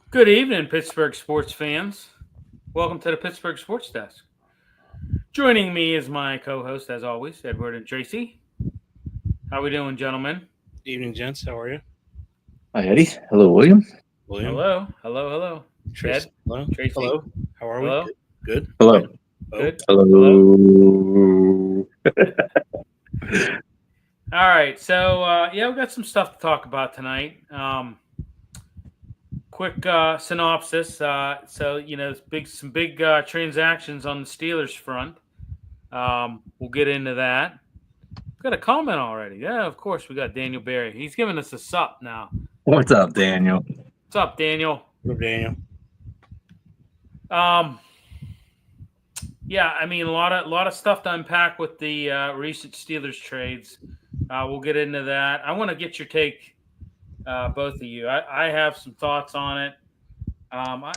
Good evening, Pittsburgh sports fans. Welcome to the Pittsburgh Sports Desk. Joining me is my co-host, as always, Edward and Tracy. How we doing, gentlemen? Evening, gents. How are you? Hi, Eddie. Hello, William. Hello. Tracy. Ed? Hello. Tracy. Hello. How are Hello? we? Good. Hello. Good. Hello. All right. So, we've got some stuff to talk about tonight. Quick synopsis. Some big transactions on the Steelers front. We'll get into that. We've got a comment already. Yeah, of course. We got Daniel Berry. He's giving us a sup now. What's up, Daniel? What's up, Daniel? What up, Daniel? A lot of stuff to unpack with the recent Steelers trades. We'll get into that. I want to get your take, both of you. I have some thoughts on it. I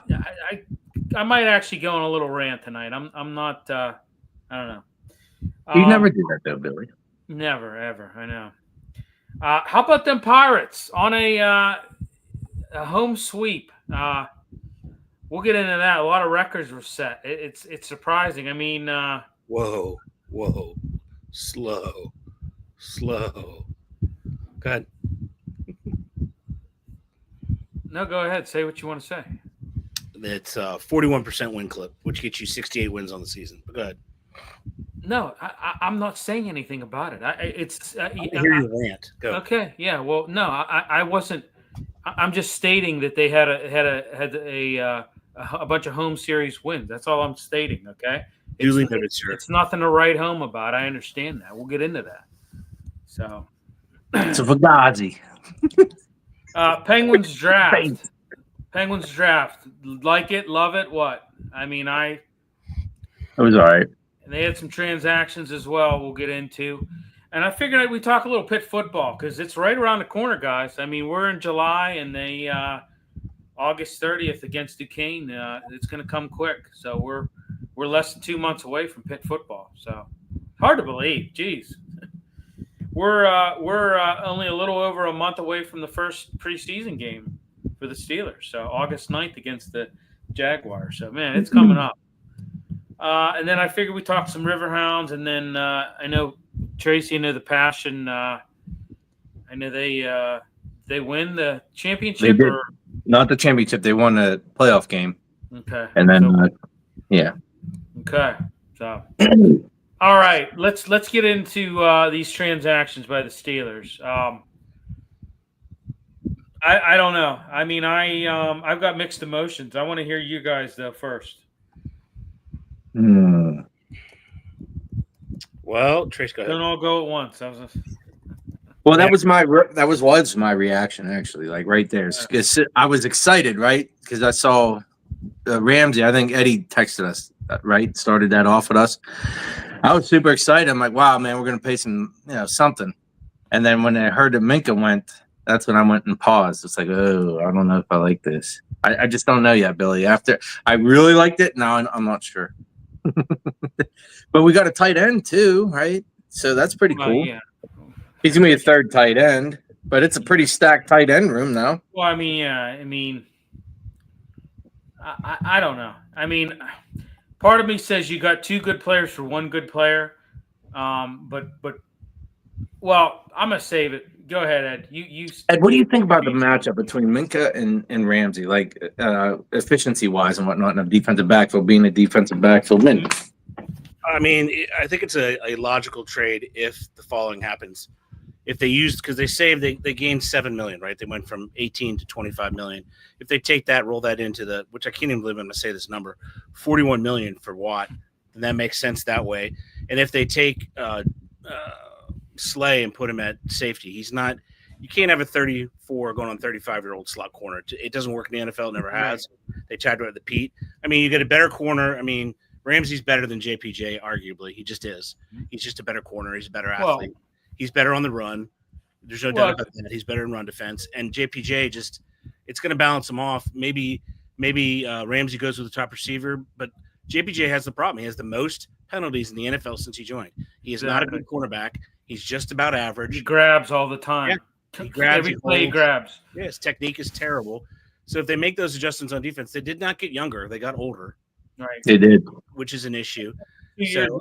might actually go on a little rant tonight. I'm not. I don't know. You never do that, though, Billy. Never, ever. I know. How about them Pirates on a home sweep? We'll get into that. A lot of records were set. It's surprising. I mean, whoa, slow. Go ahead. No, go ahead. Say what you want to say. It's a 41% win clip, which gets you 68 wins on the season. But go ahead. No, I'm not saying anything about it. I hear you rant. Go. Okay. Yeah. Well, no, I wasn't. I'm just stating that they had a bunch of home series wins. That's all I'm stating. Okay. Duly noted, sir. It's nothing to write home about. I understand that. We'll get into that. So. It's a Fugazi. Penguins draft. Penguins draft. Like it, love it. What? I mean, It was all right. And they had some transactions as well we'll get into. And I figured we talk a little Pitt football because it's right around the corner, guys. I mean, we're in July and they August 30th against Duquesne. It's going to come quick. So we're less than 2 months away from Pitt football. So hard to believe. Jeez. We're only a little over a month away from the first preseason game for the Steelers. So August 9th against the Jaguars. So, man, it's coming up. And then I figured we talk some Riverhounds. And then I know Tracy, the Passion. I know they win the championship. They did. Not the championship. They won a playoff game. Okay. And then, yeah. Okay. So, all right. Let's get into these transactions by the Steelers. I don't know. I mean, I've got mixed emotions. I want to hear you guys though first. Well, Trace, go ahead. Don't all go at once. Well, that was my reaction actually. Like right there, I was excited, right? Because I saw Ramsey. I think Eddie texted us, right? Started that off with us. I was super excited. I'm like, wow, man, we're gonna pay some, something. And then when I heard that Minka went, that's when I went and paused. It's like, oh, I don't know if I like this. I just don't know yet, Billy. After I really liked it, now I'm not sure. But we got a tight end too, right? So that's pretty cool. Yeah. He's gonna be a third tight end, but it's a pretty stacked tight end room now. Well, I mean, I don't know. I mean, part of me says you got two good players for one good player, but I'm gonna save it. Go ahead, Ed. You. Ed, what do you think about the matchup between Minka and Ramsey, like efficiency wise and whatnot, in a defensive backfield, being a defensive backfield? I mean, I think it's a logical trade if the following happens. If they used, because they saved, they gained $7 million, right? They went from 18 to 25 million. If they take that, roll that into which I can't even believe I'm going to say this number, 41 million for Watt, then that makes sense that way. And if they take Slay and put him at safety, you can't have a 34 going on 35-year-old slot corner. It doesn't work in the NFL. It never has. They tried to at the Pete. I mean, you get a better corner. I mean, Ramsey's better than JPJ, arguably. He just is. He's just a better corner. He's a better athlete. He's better on the run. There's no doubt about that. He's better in run defense. And JPJ it's going to balance him off. Maybe Ramsey goes with the top receiver, but JPJ has the problem. He has the most penalties in the NFL since he joined. He is not a good cornerback. He's just about He average. grabs all the time. Yeah, he grabs, Every he play he holds. grabs. Yeah, his technique is terrible. So if they make those adjustments on defense, they did not get younger; they got older, Right. They did. which is an issue. 2 years So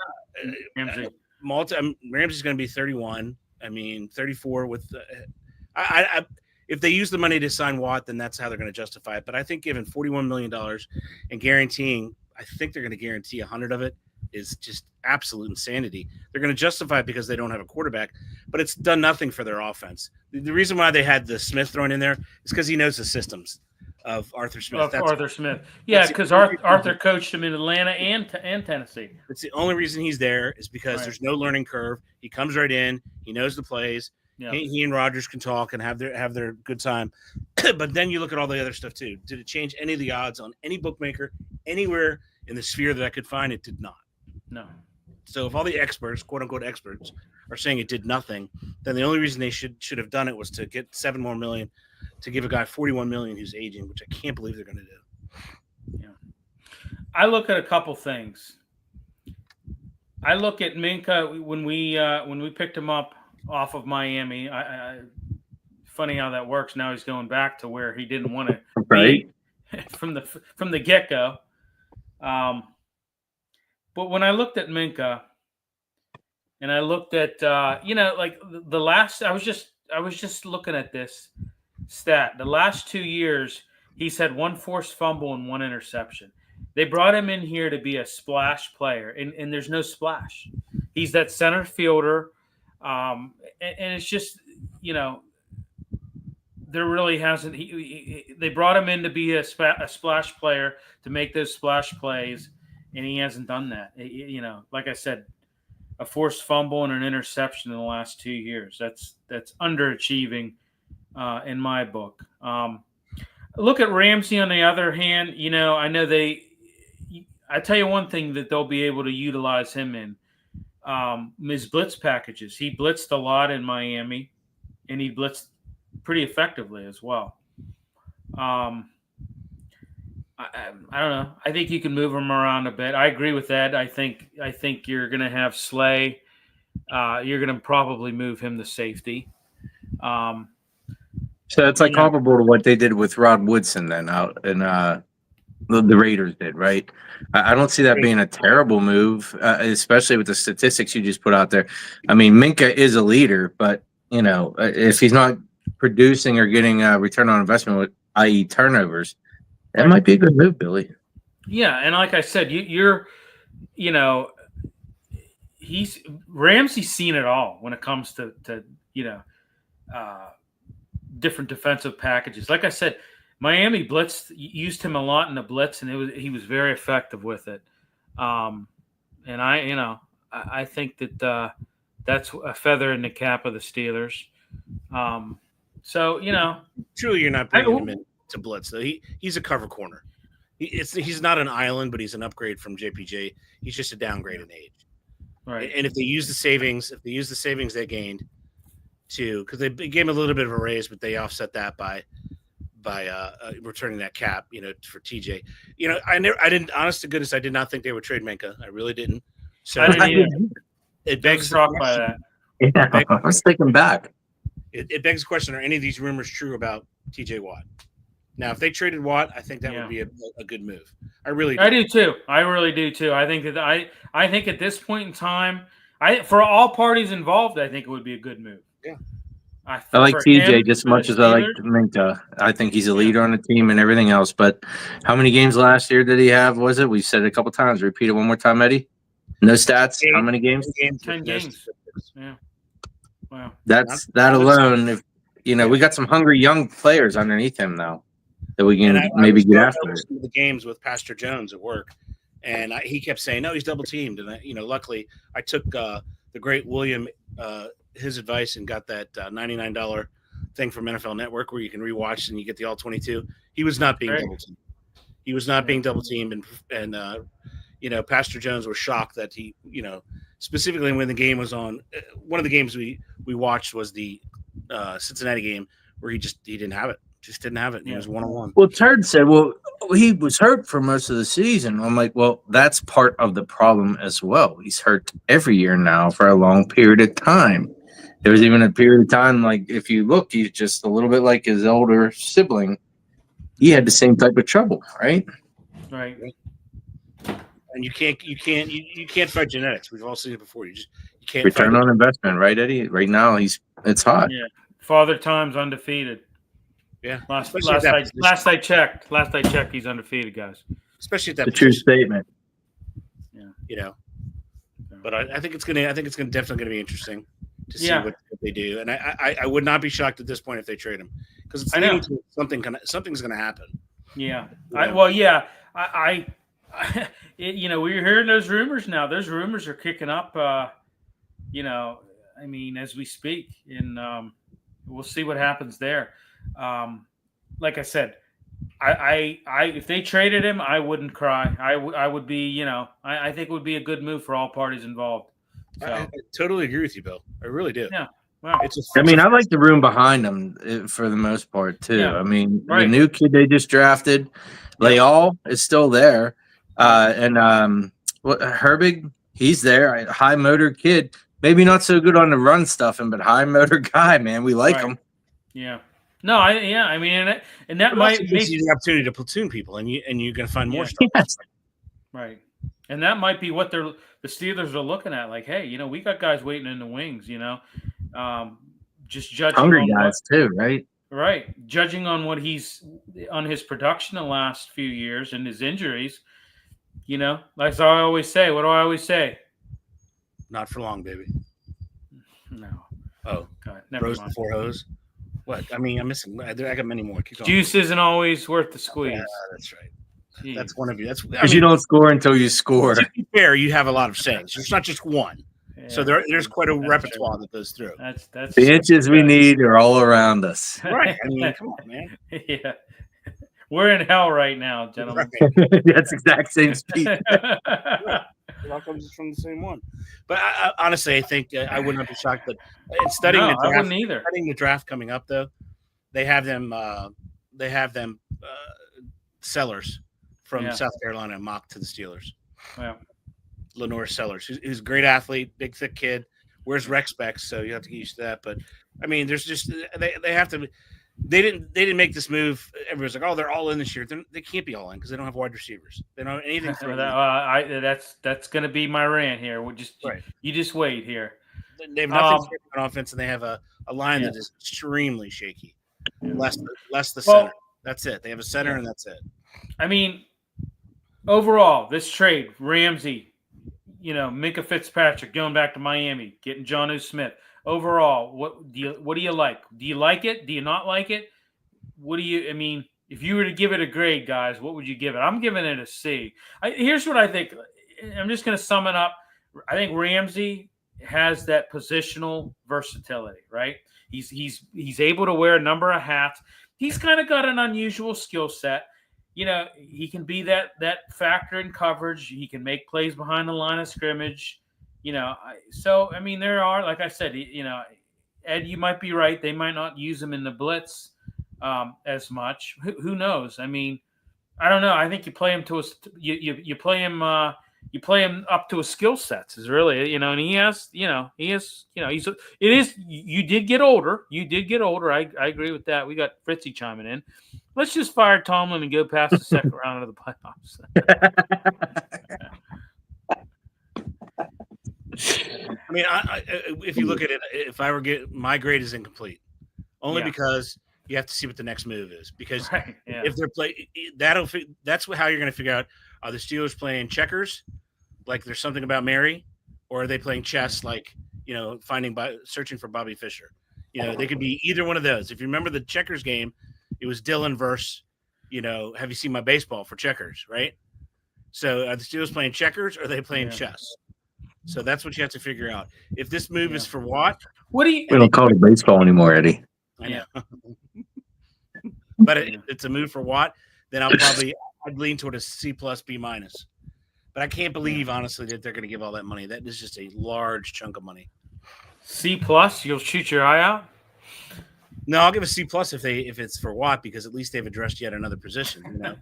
Ramsey. Ramsey's going to be 31. I mean, 34 with. If they use the money to sign Watt, then that's how they're going to justify it. But I think given $41 million and guaranteeing, I think they're going to guarantee 100 of it is just absolute insanity. They're going to justify it because they don't have a quarterback, but it's done nothing for their offense. The reason why they had the Smith thrown in there is because he knows the systems of Arthur Smith. Arthur Smith. Yeah, because Arthur coached him in Atlanta and Tennessee. It's the only reason he's there is because Right. there's no learning curve. He comes right in. He knows the plays. Yeah. He and Rodgers can talk and have their good time. But then you look at all the other stuff too. Did it change any of the odds on any bookmaker anywhere in the sphere that I could find? It did not. No. So if all the experts, quote unquote experts, are saying it did nothing, then the only reason they should have done it was to get $7 more million to give a guy $41 million who's aging, which I can't believe they're going to do. Yeah. I look at a couple things. I look at Minka when we picked him up off of Miami. Funny how that works. Now he's going back to where he didn't want to Right. be from the get-go. But when I looked at Minka, and I looked at like the last, I was just looking at this stat. The last 2 years, he's had one forced fumble and one interception. They brought him in here to be a splash player, and there's no splash. He's that center fielder, and it's just, there really hasn't. They brought him in to be a splash player to make those splash plays, and he hasn't done that. Like I said, a forced fumble and an interception in the last 2 years. That's underachieving in my book. Look at Ramsey on the other hand. I know I tell you one thing that they'll be able to utilize him in his blitz packages. He blitzed a lot in Miami, and he blitzed pretty effectively as well. I don't know. I think you can move him around a bit. I agree with that. I think you're going to have Slay. You're going to probably move him to safety. So it's like comparable to what they did with Rod Woodson then out in the Raiders did, right? I don't see that being a terrible move, especially with the statistics you just put out there. I mean, Minka is a leader, but if he's not producing or getting a return on investment, i.e. turnovers, that might be a good move, Billy. Yeah, and like I said, Ramsey's seen it all when it comes to different defensive packages. Like I said, Miami used him a lot in the blitz, and he was very effective with it. And I think that that's a feather in the cap of the Steelers. Truly, you're not bringing him in to blitz though. He's a cover corner. He's not an island, but he's an upgrade from JPJ. He's just a downgrade in age. Right. And if they use the savings, they gained too, because they gave him a little bit of a raise, but they offset that by returning that cap, for TJ. I didn't. Honest to goodness, I did not think they would trade Minka. I really didn't. So I didn't either. It begs the shocked by question. that. Yeah, I was thinking back. It begs the question: are any of these rumors true about TJ Watt? Now, if they traded Watt, I think that would be a good move. I really do. I do too. I really do too. I think that I think at this point in time, for all parties involved, I think it would be a good move. Yeah. I like TJ just as much as I like Minka. I think he's a leader on the team and everything else. But how many games last year did he have? Was it? We've said it a couple times. Repeat it one more time, Eddie. No stats. How many games? 10 games. Yeah. Wow. That alone. If we got some hungry young players underneath him now that we can maybe get after. The games with Pastor Jones at work, and he kept saying, "No, he's double teamed." And luckily, I took the great William his advice and got that $99 thing from NFL Network where you can rewatch and you get the all 22. He was not being double teamed. He was not being double teamed, and Pastor Jones was shocked that he, specifically when the game was on. One of the games we watched was the Cincinnati game where he didn't have it. Just didn't have it. He was 1-1. Well, Turd said, well, he was hurt for most of the season. I'm like, well, that's part of the problem as well. He's hurt every year now for a long period of time. There was even a period of time, like, if you look, he's just a little bit like his older sibling. He had the same type of trouble, right? Right. And you can't fight genetics. We've all seen it before. You can't Return on investment, right, Eddie? Right now, it's hot. Yeah. Father Time's undefeated. Yeah. Last I checked, he's undefeated, guys. Especially at that. The true statement. Yeah. But I think it's gonna definitely gonna be interesting to see what they do. And I would not be shocked at this point if they trade him, because it's something's gonna happen. Yeah. We were hearing those rumors now. Those rumors are kicking up. As we speak, and we'll see what happens there. Like I said, I if they traded him, I wouldn't cry. I would be, I think it would be a good move for all parties involved. So. I totally agree with you, Bill. I really do. Yeah. Wow. I like the room behind him for the most part too. Yeah. The new kid they just drafted, Leal, is still there, and Herbig, he's there. High motor kid, maybe not so good on the run stuffing, but high motor guy, man. We like him. Yeah. No, and that might make you the opportunity to platoon people, and you're going to find more stuff. Yes. Right. And that might be what the Steelers are looking at. Like, hey, we got guys waiting in the wings. Just judging hungry guys too, right? Right. Judging on what he's on his production the last few years and his injuries. Like I always say. What do I always say? Not for long, baby. No. Oh, God, never Rose mind. Before hose. What? I'm missing. I got many more. Juice isn't always worth the squeeze. That's right. Jeez. That's one of you. Because you don't score until you score. To be fair, you have a lot of sayings. There's not just one. Yeah, so there's quite a repertoire that goes through. That's the inches we need are all around us. Right. Come on, man. Yeah. We're in hell right now, gentlemen. Right. That's exact same speed. It all comes from the same one. But I honestly, I think I would not be shocked. But in studying the draft, I wouldn't either. Studying the draft coming up, though, they have them Sellers from South Carolina mocked to the Steelers. Yeah. Lenore Sellers, who's a great athlete, big thick kid, wears rec specs, so you have to get used to that. But there's just they have to. They didn't make this move. Everyone's like, oh, they're all in this year. They can't be all in because they don't have wide receivers. They don't have anything. That's going to be my rant here. You just wait here. They have nothing on offense, and they have a line that is extremely shaky. Less the center. That's it. They have a center, and that's it. Overall, this trade, Ramsey, Minka Fitzpatrick going back to Miami, getting Jonnu Smith. Overall, what do you like? Do you like it? Do you not like it? If you were to give it a grade, guys, what would you give it? I'm giving it a C. Here's what I think. I'm just going to sum it up. I think Ramsey has that positional versatility, right? He's able to wear a number of hats. He's kind of got an unusual skill set. He can be that factor in coverage. He can make plays behind the line of scrimmage. There are, like I said, Ed, you might be right. They might not use him in the blitz as much. Who knows? I don't know. I think you play him to you play him up to his skill sets is really, and you did get older. You did get older. I agree with that. We got Fritzy chiming in. Let's just fire Tomlin and go past the second round of the playoffs. If you look at it, if I were my grade is incomplete, only because you have to see what the next move is. Because if they're that's how you're going to figure out: are the Steelers playing checkers, like there's something about Mary, or are they playing chess, like searching for Bobby Fischer? They could be either one of those. If you remember the checkers game, it was Dylan versus, have you seen my baseball for checkers, right? So are the Steelers playing checkers or are they playing chess? So that's what you have to figure out. If this move is for Watt, we don't call it baseball anymore, Eddie. I know. But it's a move for Watt, then I'd lean toward a C+, B-. But I can't believe, honestly, that they're going to give all that money. That is just a large chunk of money. C+, you'll shoot your eye out? No, I'll give a C plus if it's for Watt because at least they've addressed yet another position. You know,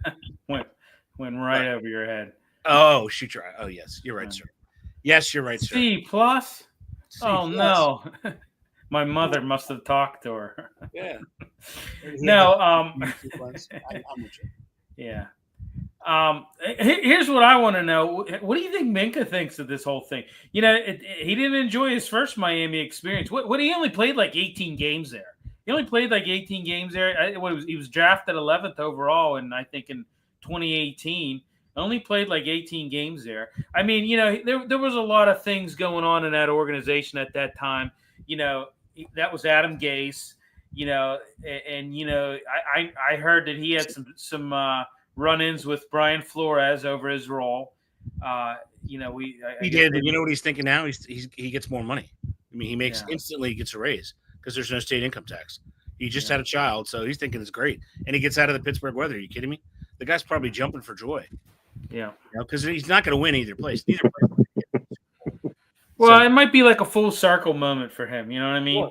went right over your head. oh shoot, you're right. Oh yes, you're right, sir. Yes, you're right, sir. C plus. C Oh plus. No, my mother must have talked to her. Yeah. No, I'm with you. yeah. Here's what I want to know. What do you think Minka thinks of this whole thing? You know, he didn't enjoy his first Miami experience. What he only played like 18 games there. He only played like 18 games there. He was drafted 11th overall, and I think in 2018, only played like 18 games there. I mean, you know, there was a lot of things going on in that organization at that time. You know, that was Adam Gase. You know, and you know, I heard that he had some run-ins with Brian Flores over his role. You know, he did. You know what he's thinking now? He gets more money. I mean, he makes instantly gets a raise because there's no state income tax. He just had a child, so he's thinking it's great, and he gets out of the Pittsburgh weather. Are you kidding me? The guy's probably jumping for joy. Yeah, because he's not going to win either place. Neither place. Well, it might be like a full circle moment for him. You know what I mean?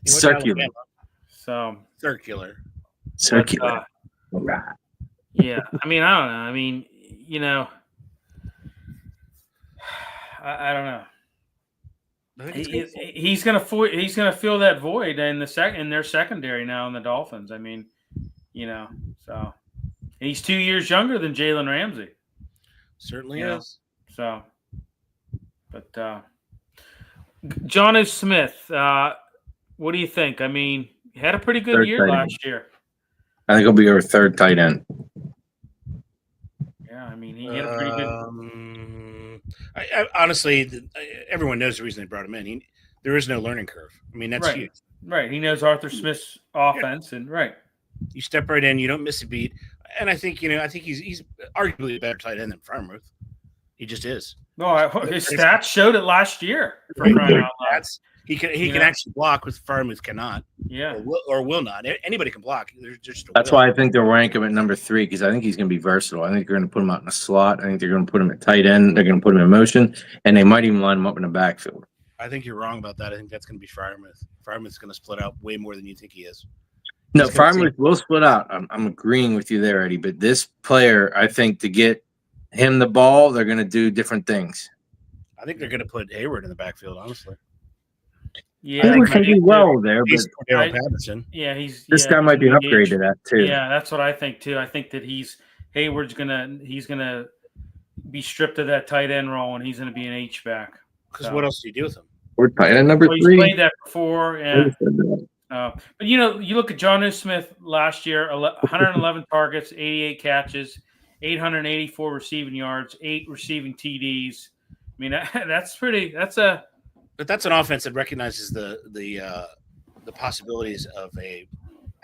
Circular. So circular. Yeah, I mean, I don't know. I mean, you know, I don't know. He's gonna fill that void in their secondary now in the Dolphins. I mean, you know, so he's 2 years younger than Jalen Ramsey. Certainly is. So, but Jonnu Smith, what do you think? I mean, he had a pretty good year last year. I think he'll be our third tight end. Yeah, I mean, he had a pretty good. I honestly, everyone knows the reason they brought him in. There is no learning curve. I mean, that's huge. Right. He knows Arthur Smith's offense, and you step right in. You don't miss a beat. And I think he's arguably a better tight end than Freiermuth. He just is. No, his stats showed it last year. He can actually block, with Freiermuth cannot. Yeah, or will not. Anybody can block. That's why I think they'll rank him at number 3 because I think he's going to be versatile. I think they're going to put him out in a slot. I think they're going to put him at tight end. They're going to put him in motion, and they might even line him up in the backfield. I think you're wrong about that. I think that's going to be Freiermuth. Freiermuth's going to split out way more than you think he is. No, Freiermuth will split out. I'm agreeing with you there, Eddie. But this player, I think, to get him the ball, they're going to do different things. I think they're going to put Hayward in the backfield, honestly. Yeah, I think he'll do well there. He's Patterson. Yeah, this guy might be an upgrade to that too. Yeah, that's what I think too. I think that Hayward's gonna be stripped of that tight end role, and he's gonna be an H back. Because what else do you do with him? We're tight end number 3. He's played that before, yeah. But you know, you look at Jonnu Smith last year: 111 targets, 88 catches, 884 receiving yards, 8 receiving TDs. I mean, But that's an offense that recognizes the possibilities of a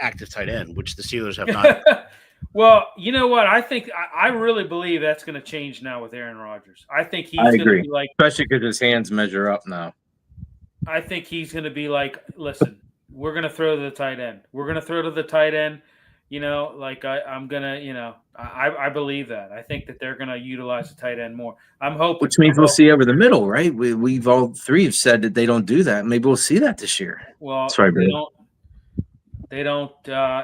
active tight end, which the Steelers have not. Well, you know what? I think I really believe that's going to change now with Aaron Rodgers. I think he's going to be like, especially because his hands measure up now. I think he's going to be like, listen, we're going to throw to the tight end. We're going to throw to the tight end. You know, like I'm going to, you know, I believe that. I think that they're going to utilize the tight end more. I'm hoping. Which means we'll see over the middle, right? We've all 3 have said that they don't do that. Maybe we'll see that this year. Well, they don't.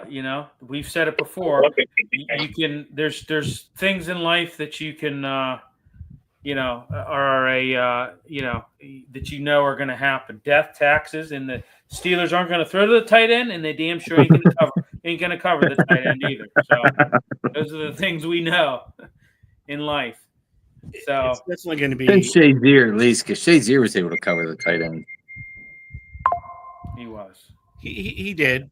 You know, we've said it before. You can. There's things in life that you can. You know, are you know, that you know are going to happen. Death, taxes, and the Steelers aren't going to throw to the tight end, and they damn sure ain't going to cover the tight end either. So those are the things we know in life. So it's definitely going to be. And Shazier, at least, because Shazier was able to cover the tight end. He was. He did.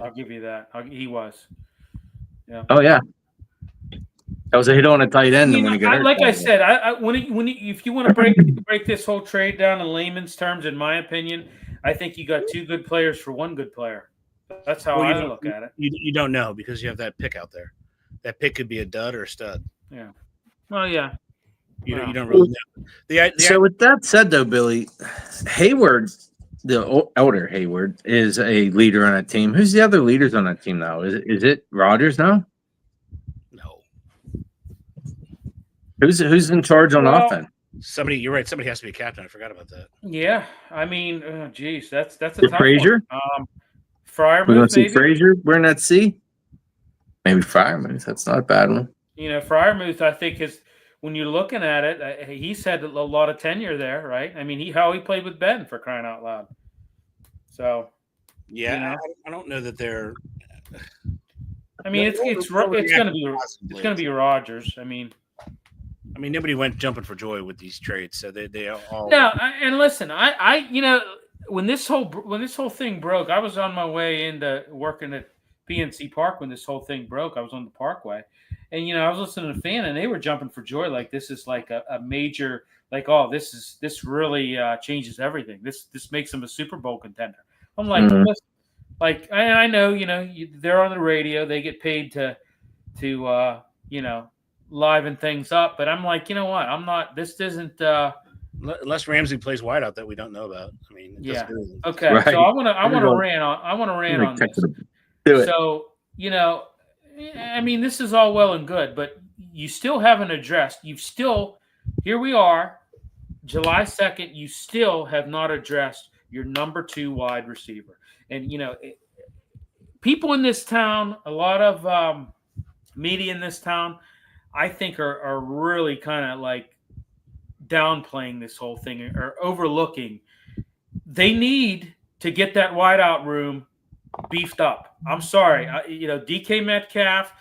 I'll give you that. He was. Yeah. Oh yeah. That was a hit on a tight end. When he got hurt. Like I said, if you want to break this whole trade down in layman's terms, in my opinion, I think you got 2 good players for 1 good player. That's how I look at it. You don't know because you have that pick out there. That pick could be a dud or a stud. Yeah. Well, yeah. You don't really know. So with that said, though, Billy, Hayward, the elder Hayward, is a leader on a team. Who's the other leaders on that team now? Is it Rodgers now? No. Who's in charge on offense? Somebody, you're right. Somebody has to be a captain. I forgot about that. Yeah, I mean, geez, that's a tough Frazier. one. We're gonna Freiermuth, see maybe. Frazier wearing that C. Maybe Freiermuth. That's not a bad one. Freiermuth, I think is when you're looking at it, he's had a lot of tenure there, right? I mean, how he played with Ben, for crying out loud. So, yeah, I don't know that they're. I mean, it's gonna be Rodgers. I mean, nobody went jumping for joy with these trades, so they all. No, and listen, I when this whole thing broke, I was on my way into working at PNC Park when this whole thing broke. I was on the Parkway, and I was listening to Fan, and they were jumping for joy, like this is like a major, like, oh, this really changes everything. This makes them a Super Bowl contender. I'm like, listen, like I know, they're on the radio, they get paid to liven things up, but I'm like, you know what? I'm not. This isn't. Unless Ramsey plays wideout that we don't know about. I mean, yeah. Okay. Right. So I want to rant on this. Do it. So I mean, this is all well and good, but you still haven't addressed. Here we are, July 2nd. You still have not addressed your number 2 wide receiver, and people in this town, a lot of media in this town, I think are really kind of like downplaying this whole thing or overlooking. They need to get that wideout room beefed up. I'm sorry, DK Metcalf,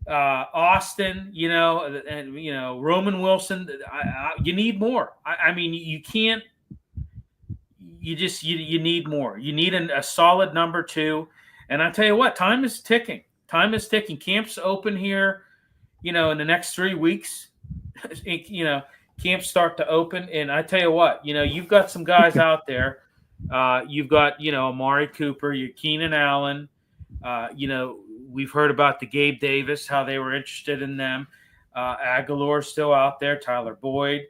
Austin, and Roman Wilson. You need more. I mean, you can't. You need more. You need a solid number 2. And I tell you what, time is ticking. Camp's open here. In the next 3 weeks, camps start to open. And I tell you what, you've got some guys out there. You've got, Amari Cooper, your Keenan Allen. We've heard about the Gabe Davis, how they were interested in them. Aguilar's still out there. Tyler Boyd.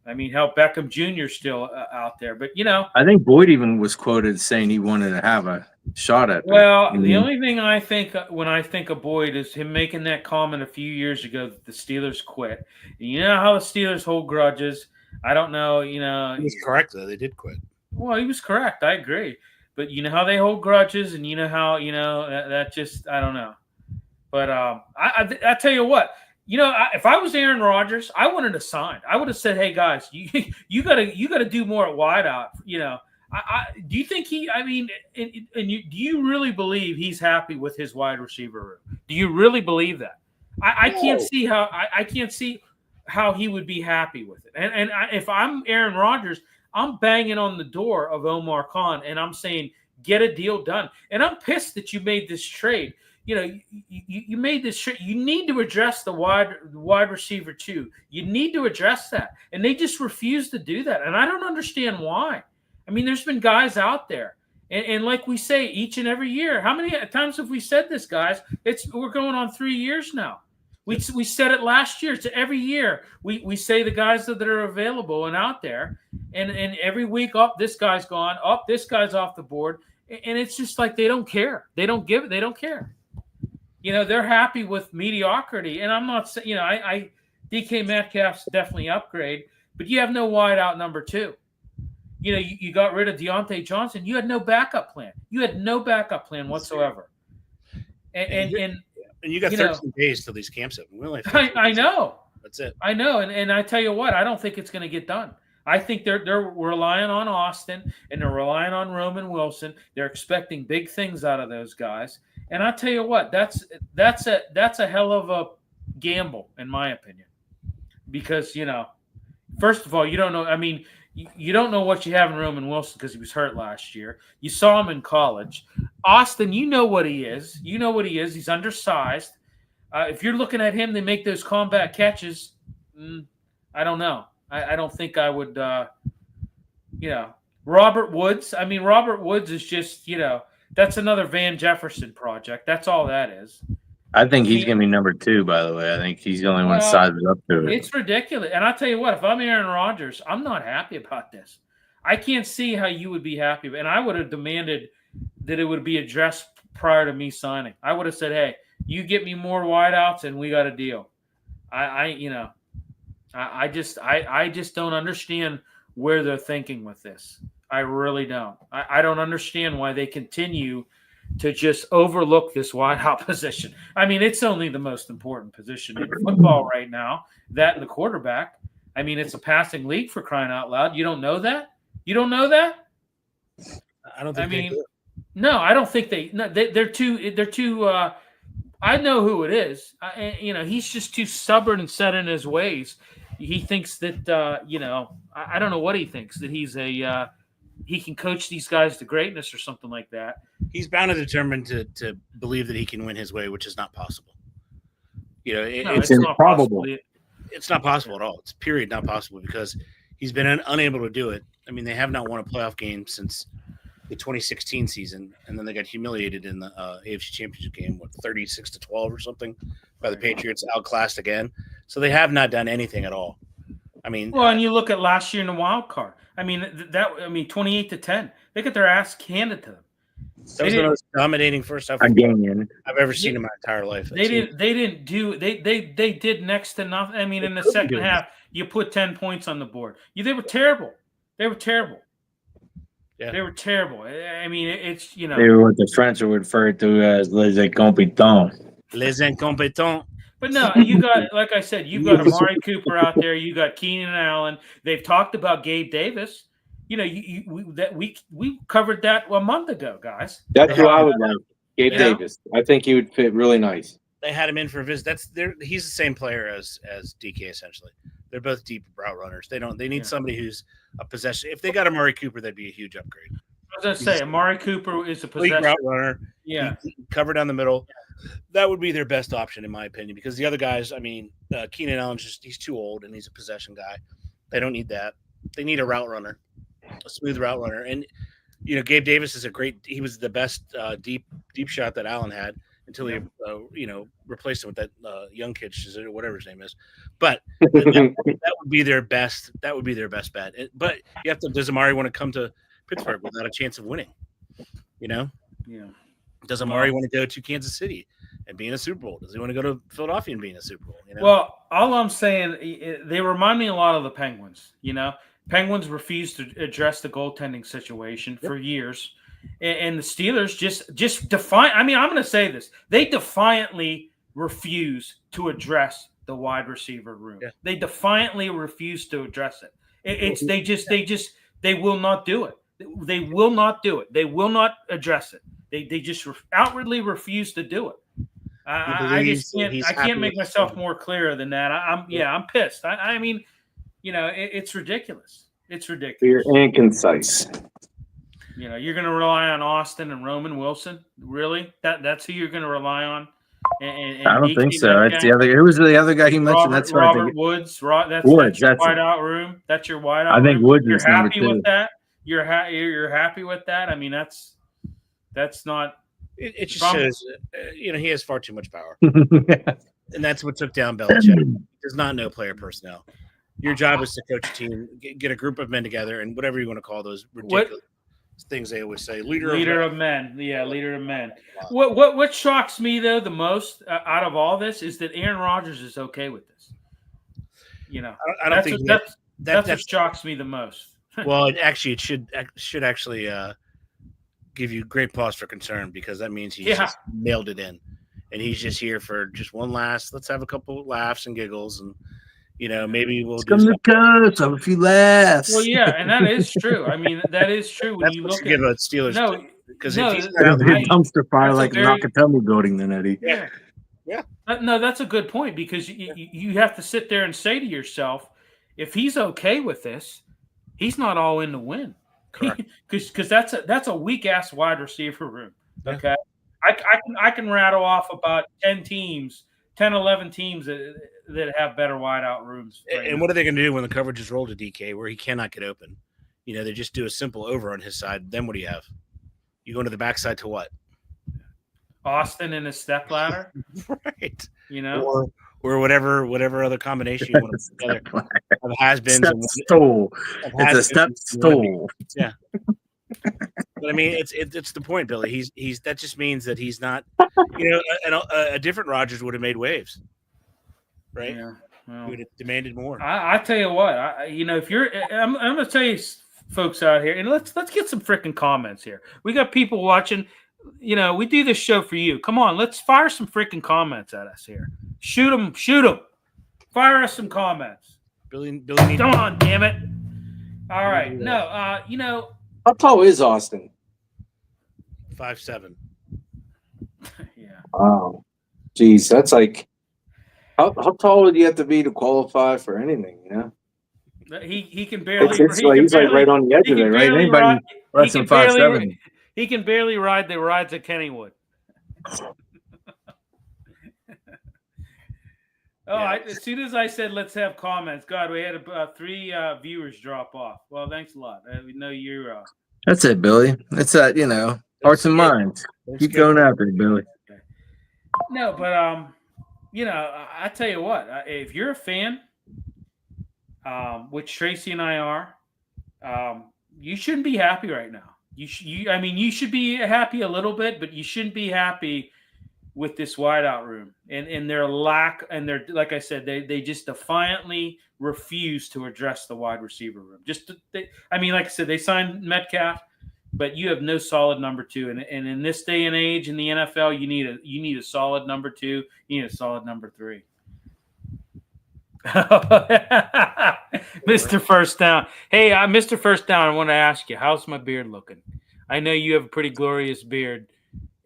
I mean, hell, Beckham Jr. still out there. But, I think Boyd even was quoted saying he wanted to have a shot at. Well, the only thing I think when I think of Boyd is him making that comment a few years ago that the Steelers quit. And you know how the Steelers hold grudges. I don't know, He was correct, though. They did quit. Well, he was correct. I agree. But you know how they hold grudges, and you know how, that just, I don't know. But I tell you what, if I was Aaron Rodgers, I wouldn't have signed. I would have said, "Hey guys, you gotta do more at wideout." Do you think do you really believe he's happy with his wide receiver room? Do you really believe that? I can't see how he would be happy with it. And if I'm Aaron Rodgers, I'm banging on the door of Omar Khan and I'm saying, get a deal done. And I'm pissed that you made this trade. You made this trade. You need to address the wide receiver too. You need to address that. And they just refuse to do that. And I don't understand why. I mean, there's been guys out there. And like we say each and every year, how many times have we said this, guys? We're going on 3 years now. We said it last year. It's every year we say the guys that are available and out there. And every week, this guy's gone. This guy's off the board. And it's just like they don't care. They don't care. They're happy with mediocrity. And I'm not saying, DK Metcalf's definitely upgrade, but you have no wide out number 2. You got rid of Deontay Johnson. You had no backup plan. Whatsoever. And you got 13 days till these camps open. We only have I know. That's it. I know. And I tell you what, I don't think it's going to get done. I think they're relying on Austin and they're relying on Roman Wilson. They're expecting big things out of those guys. And I tell you what, that's a hell of a gamble, in my opinion. Because, first of all, you don't know. I mean, you don't know what you have in Roman Wilson because he was hurt last year. You saw him in college. Austin, you know what he is. He's undersized. If you're looking at him, they make those combat catches. I don't know. I don't think I would, Robert Woods. I mean, Robert Woods is just, that's another Van Jefferson project. That's all that is. I think he's going to be number 2, by the way. I think he's the only one sized up to it. It's ridiculous. And I'll tell you what, if I'm Aaron Rodgers, I'm not happy about this. I can't see how you would be happy. And I would have demanded that it would be addressed prior to me signing. I would have said, hey, you get me more wideouts and we got a deal. I just don't understand where they're thinking with this. I really don't. I don't understand why they continue to just overlook this wideout position. I mean, it's only the most important position in football right now, that and the quarterback. I mean, it's a passing league, for crying out loud. You don't know that? You don't know that? I don't think they do. No, I don't think they. No, they're too. I know who it is. He's just too stubborn and set in his ways. He thinks that I don't know what he thinks, that he's he can coach these guys to greatness or something like that. He's bound and determined to believe that he can win his way, which is not possible. It's improbable. It's not possible at all. It's period not possible, because he's been unable to do it. I mean, they have not won a playoff game since the 2016 season, and then they got humiliated in the AFC Championship game, 36-12 or something, by the Patriots, outclassed again. So they have not done anything at all. I mean, well, and you look at last year in the wild card. I mean, 28-10. They got their ass handed to them. That was the most dominating first half I've ever seen in my entire life. They did next to nothing. I mean, in the second half, you put 10 points on the board. They were terrible. Yeah. They were terrible. I mean, it's They were what the French would refer to as les incompetents. Les incompetents. But no, you got, like I said, you've got Amari Cooper out there. You got Keenan Allen. They've talked about Gabe Davis. We covered that a month ago, guys. That's who I would like. Gabe Davis. I think he would fit really nice. They had him in for a visit. He's the same player as DK essentially. They're both deep route runners. They need somebody who's a possession. If they got Amari Cooper, that'd be a huge upgrade. I was gonna say Amari Cooper is a possession route runner. Yeah, he cover down the middle. That would be their best option, in my opinion, because the other guys, I mean, Keenan Allen, he's too old and he's a possession guy. They don't need that. They need a route runner, a smooth route runner. And, Gabe Davis is he was the best deep shot that Allen had until he, replaced him with that young kid, whatever his name is. But that would be their best. That would be their best bet. But does Amari want to come to Pittsburgh without a chance of winning? Yeah. Does Amari want to go to Kansas City and be in a Super Bowl? Does he want to go to Philadelphia and be in a Super Bowl? Well, all I'm saying, they remind me a lot of the Penguins. Penguins refused to address the goaltending situation for years, and the Steelers just defiant. I mean, I'm going to say this: they defiantly refuse to address the wide receiver room. Yeah. They defiantly refuse to address it. They will not do it. They will not do it. They will not address it. They just outwardly refuse to do it. I can't make myself more clear than that. I'm pissed. I mean, it's ridiculous. It's ridiculous. You're inconcise. You're going to rely on Austin and Roman Wilson. Really? That's who you're going to rely on? And I don't think so. That's the other. Who was the other guy he mentioned? That's Robert Woods. That's your wideout room. That's your wideout. I think Woods is number 2. You're happy with that? You're happy with that? I mean, that's not. It just shows, he has far too much power, and that's what took down Belichick. He does not know player personnel. Your job is to coach a team, get a group of men together, and whatever you want to call those ridiculous things they always say. Leader of men. Yeah, leader of men. Wow. What shocks me though the most out of all this is that Aaron Rodgers is okay with this. I don't think that's what shocks me the most. Well, it should actually give you great pause for concern, because that means he's just nailed it in, and he's just here for just one last. Let's have a couple laughs and giggles, and maybe we'll come to curse, have a few laughs. Well, yeah, and that is true. I mean, that is true when you look at Steelers. Because if he's dumpster fire like the Nakatomi building, then Eddie. Yeah. No, that's a good point, because you have to sit there and say to yourself, if he's okay with this, he's not all in to win. Because that's a weak ass wide receiver room. Okay, I can rattle off about 10, 11 teams that have better wideout rooms. And what are they going to do when the coverage is rolled to DK where he cannot get open? They just do a simple over on his side. Then what do you have? You go into the backside to what? Austin and his step ladder, right? Or whatever other combination you want to put together. Of has-beens. It's a step stool. Yeah. But I mean, it's the point, Billy. He's that just means that he's not. A different Rodgers would have made waves, right? Yeah. Well, he would have demanded more. I tell you what, if you're, I'm going to tell you, folks out here, and let's get some freaking comments here. We got people watching. we do this show for you. Come on, let's fire some freaking comments at us here. Shoot them. Fire us some comments. Billy Come on, damn it. All right. No, How tall is Austin? 5'7". Yeah. Wow. Jeez, that's like how tall would you have to be to qualify for anything, He can barely. He's like right on the edge of it, right? Anybody less than 5'7". He can barely ride the rides at Kennywood. As soon as I said let's have comments, God, we had 3 viewers drop off. Well, thanks a lot. We know you're. That's it, Billy. That's that. Hearts and minds. Keep going out there, Billy. Okay. No, but I tell you what, if you're a fan, which Tracy and I are, you shouldn't be happy right now. You should be happy a little bit, but you shouldn't be happy with this wideout room and their lack. And they're, like I said, they just defiantly refuse to address the wide receiver room. Like I said, they signed Metcalf, but you have no solid number 2. And in this day and age in the NFL, you need a solid number 2. You need a solid number 3. Mr. First Down. Hey, Mr. First Down, I want to ask you, how's my beard looking? I know you have a pretty glorious beard.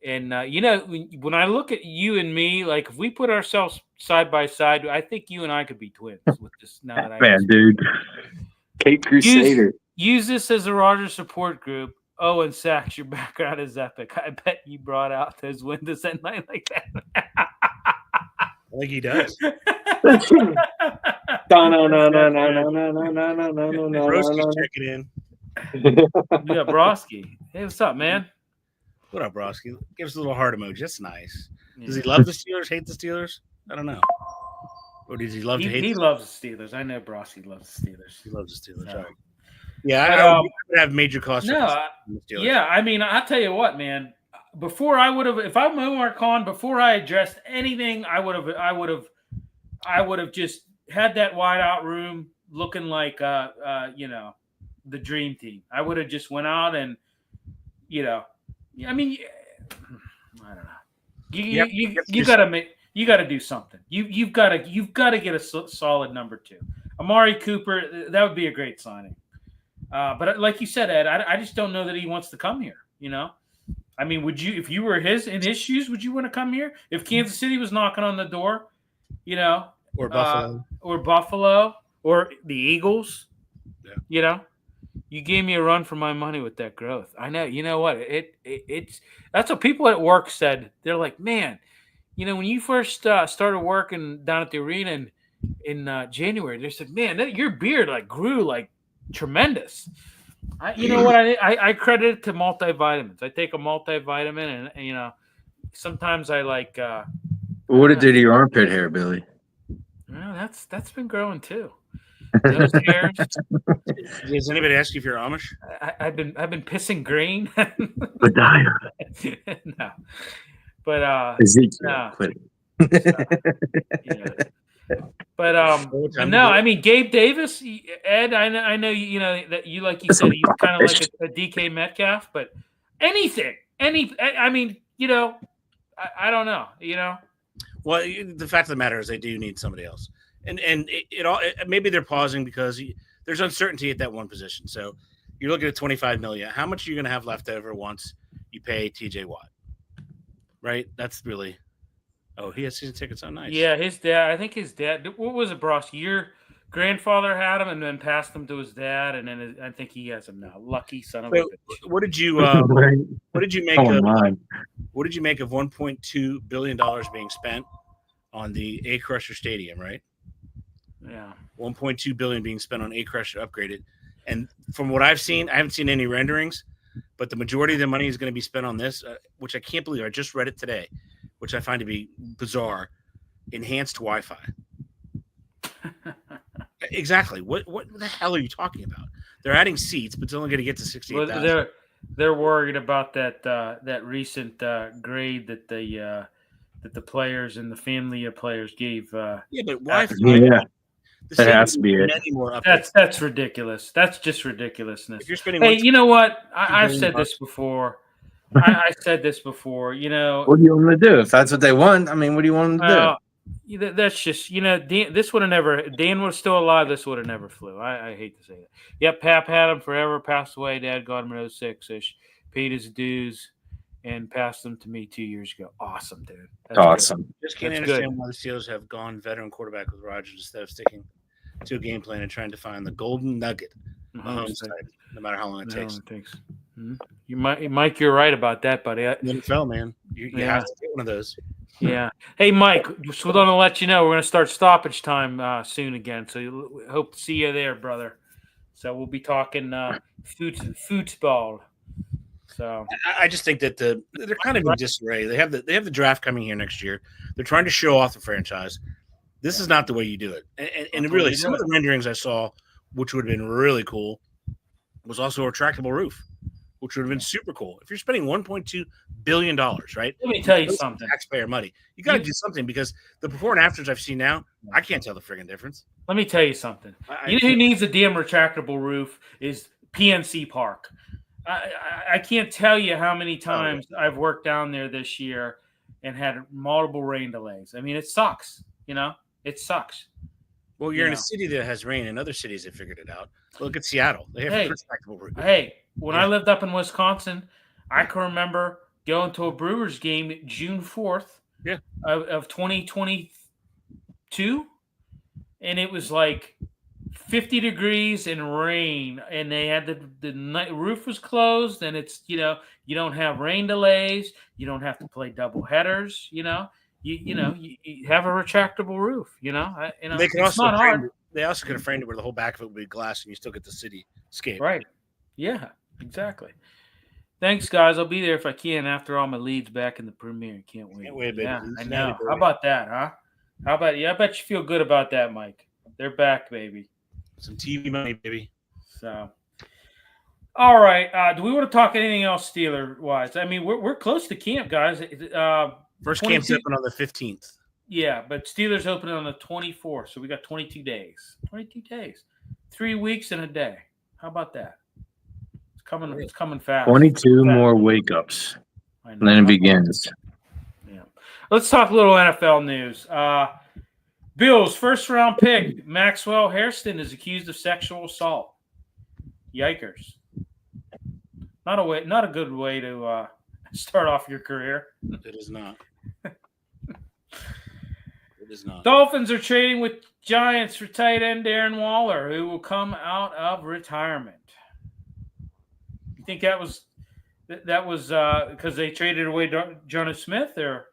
And, when I look at you and me, like if we put ourselves side by side, I think you and I could be twins with this. Now that Man, dude. Cape Crusader. Use this as a Rogers support group. Oh, and Sachs, your background is epic. I bet you brought out those windows at night like that. I think he does. No. Broski's checking in. Yeah, Broski. Hey, what's up, man? What up, Broski? Give us a little heart emoji. That's nice. Does he love the Steelers? Hate the Steelers? I don't know. Or does he love to hate? He loves the Steelers. I know Broski loves the Steelers. He loves the Steelers. No. Yeah, I would have major costs. Yeah, I'll tell you what, man. Before I would have, if I'm Omar Khan, before I addressed anything, I would have just had that wideout room looking like, the dream team. I would have just went out and, I don't know. You gotta do something. You've got to get a solid number 2. Amari Cooper, that would be a great signing. But like you said, Ed, I just don't know that he wants to come here. Would you, if you were in his shoes, would you want to come here? If Kansas City was knocking on the door, or Buffalo, or the Eagles, you gave me a run for my money with that growth. I know. You know what? It's that's what people at work said. They're like, man, when you first started working down at the arena in January, they said, man, your beard grew tremendous. You know what? I credit it to multivitamins. I take a multivitamin, and sometimes I like. What did to your armpit hair, Billy? Well, that's been growing too. Those hairs. Does anybody ask you if you're Amish? I've been pissing green. No, but Ezekiel, quit it. But no, Gabe Davis, Ed. I know that you, like you said, he's kind of like a DK Metcalf, but I don't know. Well, the fact of the matter is they do need somebody else, and maybe they're pausing because there's uncertainty at that one position. So you're looking at $25 million. How much are you going to have left over once you pay TJ Watt? Right. That's really. Oh, he has season tickets on nice. Yeah, his dad. I think his dad. What was it, Broski? Your grandfather had him and then passed them to his dad, and then I think he has him now. Lucky son of a bitch. What did you make of $1.2 billion being spent on the A Crusher Stadium? Right. Yeah. $1.2 billion being spent on A Crusher upgraded, and from what I've seen, I haven't seen any renderings, but the majority of the money is going to be spent on this, which I can't believe. I just read it today, which I find to be bizarre. Enhanced Wi-Fi. Exactly. What the hell are you talking about? They're adding seats, but it's only going to get to 68,000. Well, they're worried about that recent grade that the players and the family of players gave. But Wi-Fi. Yeah. That has to be it. That's ridiculous. That's just ridiculousness. If you're spending you know what? I've said this before. I said this before. You know, What do you want them to do? If that's what they want, I mean, what do you want them to that's just this would have never. Dan was still alive. This would have never flew. I hate to say that. Yep, Pap had him forever. Passed away. Dad got him in 06-ish. Paid his dues and passed them to me 2 years ago. Awesome, dude. do? Awesome. Just can't That's understand good. why the Steelers have gone veteran quarterback with Rodgers instead of sticking to a game plan and trying to find the golden nugget. Mahomes type, no matter how long it takes. Mhm. Mike, you're right about that, buddy. NFL, man. You have to get one of those. Yeah. Hey, Mike, just want to let you know we're going to start stoppage time soon again. So hope to see you there, brother. So we'll be talking football. So I just think that they're kind of in disarray. They have the draft coming here next year. They're trying to show off the franchise. This is not the way you do it. And really, some of the renderings I saw, which would have been really cool, was also a retractable roof, which would have been super cool. If you're spending $1.2 billion, right? Let me tell you something. Taxpayer money. You got to do something because the before and afters I've seen now, I can't tell the friggin' difference. Let me tell you something. You know who needs a damn retractable roof is PNC Park. I can't tell you how many times I've worked down there this year and had multiple rain delays. I mean, it sucks. It sucks. Well, you're in a city that has rain. In other cities, they figured it out. Look at Seattle. They have a retractable roof. Hey, when I lived up in Wisconsin, I can remember going to a Brewers game June 4th of 2022, and it was like 50 degrees and rain, and they had the roof was closed, and it's you don't have rain delays, you don't have to play double headers, you have a retractable roof, They could it's also not hard. They also could have framed it where the whole back of it would be glass, and you still get the cityscape. Right? Yeah, exactly. Thanks, guys. I'll be there if I can after all my leads back in the Premier. Can't wait. Can't wait, baby. Yeah, I know. How about that, huh? How about you? I bet you feel good about that, Mike. They're back, baby. Some TV money, baby. So, all right. Do we want to talk anything else Steeler wise? I mean, we're close to camp, guys. First camp's open on the 15th. Yeah, but Steelers open on the 24th, so we got 22 days. 22 days. 3 weeks and a day. How about that? It's coming. It's coming fast. 22 more wake ups. And then it begins. Yeah. Let's talk a little NFL news. Bills first round pick Maxwell Hairston is accused of sexual assault. Yikers! Not a good way to start off your career. It is not. It is not. Dolphins are trading with Giants for tight end Darren Waller, who will come out of retirement. You think that was because they traded away Jonas Smith, or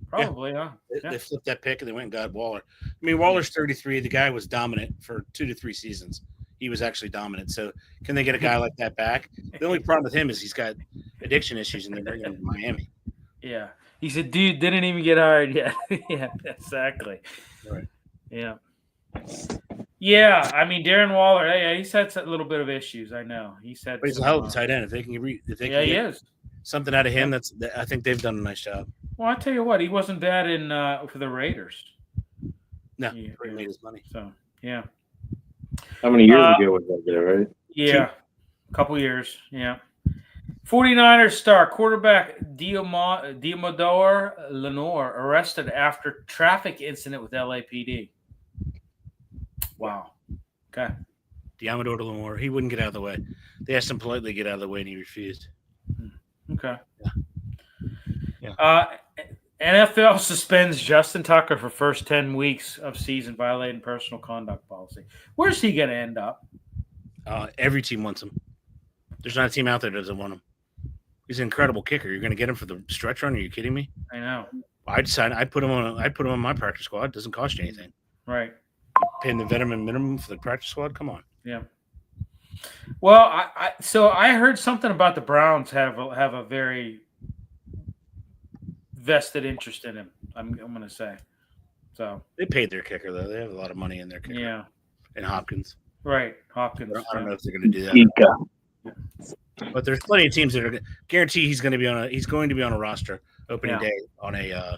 probably, huh? They flipped that pick and they went and got Waller. I mean, Waller's 33. The guy was dominant for 2 to 3 seasons. He was actually dominant. So can they get a guy like that back? The only problem with him is he's got addiction issues, and they're bringing him to Miami. Yeah. He's a dude didn't even get hired yet. Yeah, exactly. Right. Yeah. Yeah, I mean Darren Waller. Hey, he's had a little bit of issues. I know he's had. But he's a hell of a tight end. If they can he is something out of him. I think they've done a nice job. Well, I tell you what, he wasn't bad in for the Raiders. No, he made his money. So yeah. How many years ago was that there, right? Yeah, a couple years. Yeah. 49ers star quarterback Diomodor Lenore arrested after traffic incident with LAPD. Wow. Okay. Diomodor Lenore, he wouldn't get out of the way. They asked him politely to get out of the way, and he refused. Okay. Yeah. NFL suspends Justin Tucker for first 10 weeks of season violating personal conduct policy. Where's he going to end up? Every team wants him. There's not a team out there that doesn't want him. He's an incredible kicker. You're going to get him for the stretch run? Are you kidding me? I know. I put him on my practice squad. It doesn't cost you anything. Right. Paying the veteran minimum for the practice squad? Come on. Yeah. Well, I heard something about the Browns have a very vested interest in him. I'm going to say. So they paid their kicker though. They have a lot of money in their kicker. Yeah. And Hopkins. Right. Hopkins. I don't know if they're going to do that. But there's plenty of teams that are guarantee he's going to be on a roster opening day on a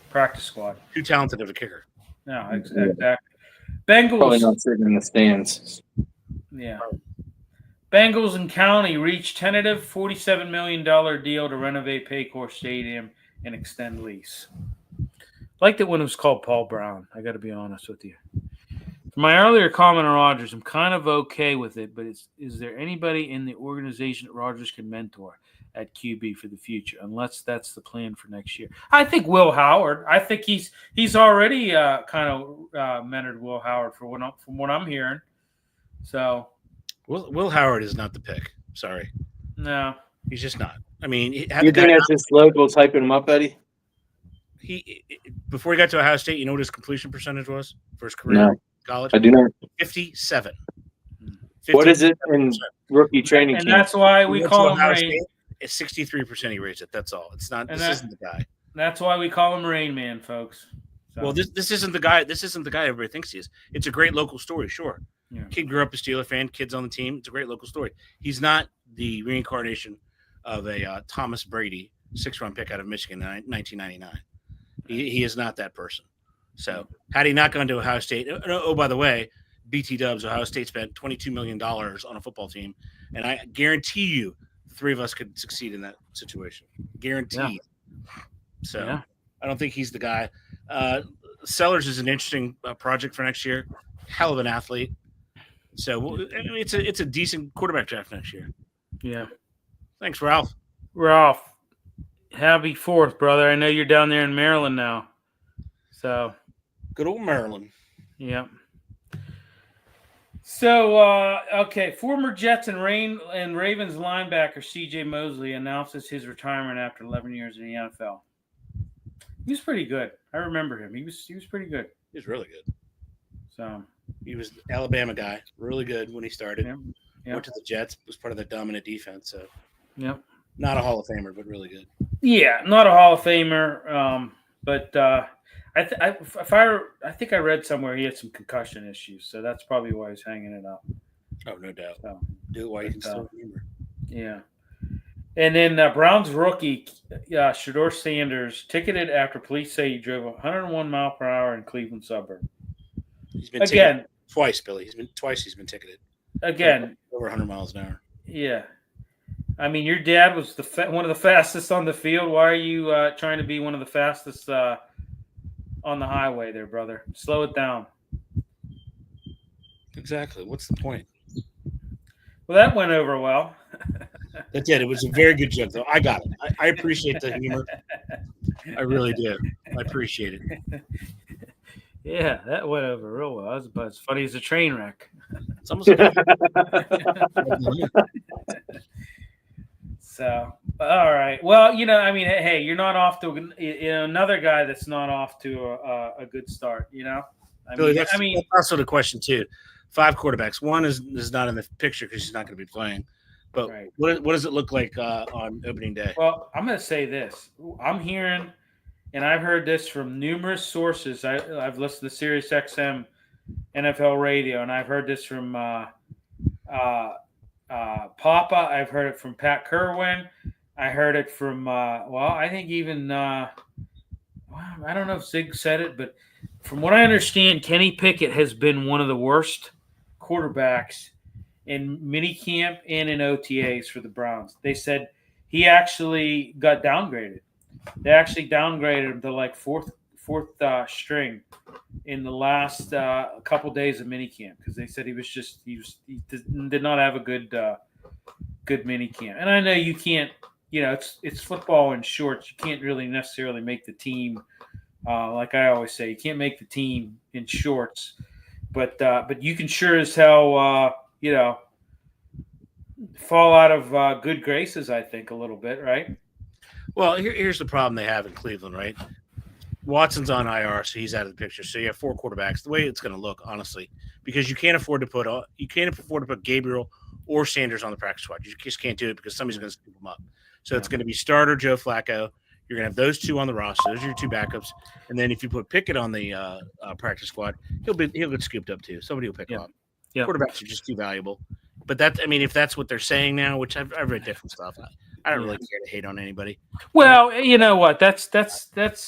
practice squad. Too talented of a kicker. Yeah, exactly. Bengals Probably not sitting in the stands. Yeah. Bengals and County reached tentative $47 million deal to renovate Paycor Stadium and extend lease. Liked it when it was called Paul Brown. I got to be honest with you. For my earlier comment on Rodgers, I'm kind of okay with it, but is there anybody in the organization that Rodgers can mentor at QB for the future, unless that's the plan for next year? I think Will Howard. I think he's already kind of mentored Will Howard from what I'm hearing. So Will Howard is not the pick. Sorry. No. He's just not. I mean, You think that's just locals hyping him up, Eddie? He before he got to Ohio State, you know what his completion percentage was for his career? No, College? I do not. 57. What is it in rookie training And camp? that's why we call him Rain. It's 63% he rates it. That's all. It's not. This isn't the guy. That's why we call him Rain Man, folks. So. Well, this isn't the guy. This isn't the guy everybody thinks he is. It's a great local story, sure. Yeah. Kid grew up a Steeler fan. Kids on the team. It's a great local story. He's not the reincarnation of a Thomas Brady 6th-round pick out of Michigan in 1999. He is not that person. So had he not gone to Ohio State, oh, by the way, BT Dubs, Ohio State spent $22 million on a football team, and I guarantee you the three of us could succeed in that situation. Guaranteed. Yeah. So yeah. I don't think he's the guy. Sellers is an interesting project for next year. Hell of an athlete. So it's a decent quarterback draft next year. Yeah. Thanks, Ralph. Ralph, happy 4th, brother. I know you're down there in Maryland now. So good old Maryland. Yeah. So okay, former Jets and Ravens linebacker C.J. Mosley announces his retirement after 11 years in the NFL. He was pretty good. I remember him. He was pretty good. He was really good. So he was the Alabama guy, really good when he started. Yep. Went to the Jets, was part of the dominant defense. So yep. Not a Hall of Famer, but really good. Yeah, not a Hall of Famer, but I think I read somewhere he had some concussion issues, so that's probably why he's hanging it up. Oh, no doubt. So, do it while you can still remember. Yeah. And then Browns rookie Shedeur Sanders ticketed after police say he drove 101 mile per hour in Cleveland suburb. He's been ticketed twice, Billy. He's been ticketed. Again, over 100 miles an hour. Yeah. I mean, your dad was one of the fastest on the field. Why are you trying to be one of the fastest on the highway there, brother? Slow it down. Exactly. What's the point? Well, that went over well. That did. It was a very good joke, though. I got it. I appreciate the humor. I really do. I appreciate it. Yeah, that went over real well. That was about as funny as a train wreck. It's almost like So, all right. Well, I mean, hey, you're not off to another guy that's not off to a good start. Billy, that's also the question too. 5 quarterbacks. One is not in the picture because he's not going to be playing. But right. What does it look like on opening day? Well, I'm going to say this. I'm hearing, and I've heard this from numerous sources. I've listened to Sirius XM NFL radio, and I've heard this from Papa. I've heard it from Pat Kerwin. I heard it from, I think even, I don't know if Zig said it, but from what I understand, Kenny Pickett has been one of the worst quarterbacks in minicamp and in OTAs for the Browns. They said he actually got downgraded. They actually downgraded him to like fourth string in the last couple days of minicamp because they said he did not have a good minicamp. And I know you can't, it's football in shorts. You can't really necessarily make the team. Like I always say, you can't make the team in shorts, but you can sure as hell, fall out of good graces. I think a little bit, right? Well, here's the problem they have in Cleveland, right? Watson's on IR, so he's out of the picture. So you have 4 quarterbacks. The way it's going to look, honestly, because you can't afford to put Gabriel or Sanders on the practice squad. You just can't do it because somebody's going to scoop them up. So it's going to be starter Joe Flacco. You're going to have those 2 on the roster. Those are your 2 backups. And then if you put Pickett on the practice squad, he'll get scooped up too. Somebody will pick him up. Yeah. Quarterbacks are just too valuable. But if that's what they're saying now, which I've read different stuff, I don't really care to hate on anybody. Well, you know what? That's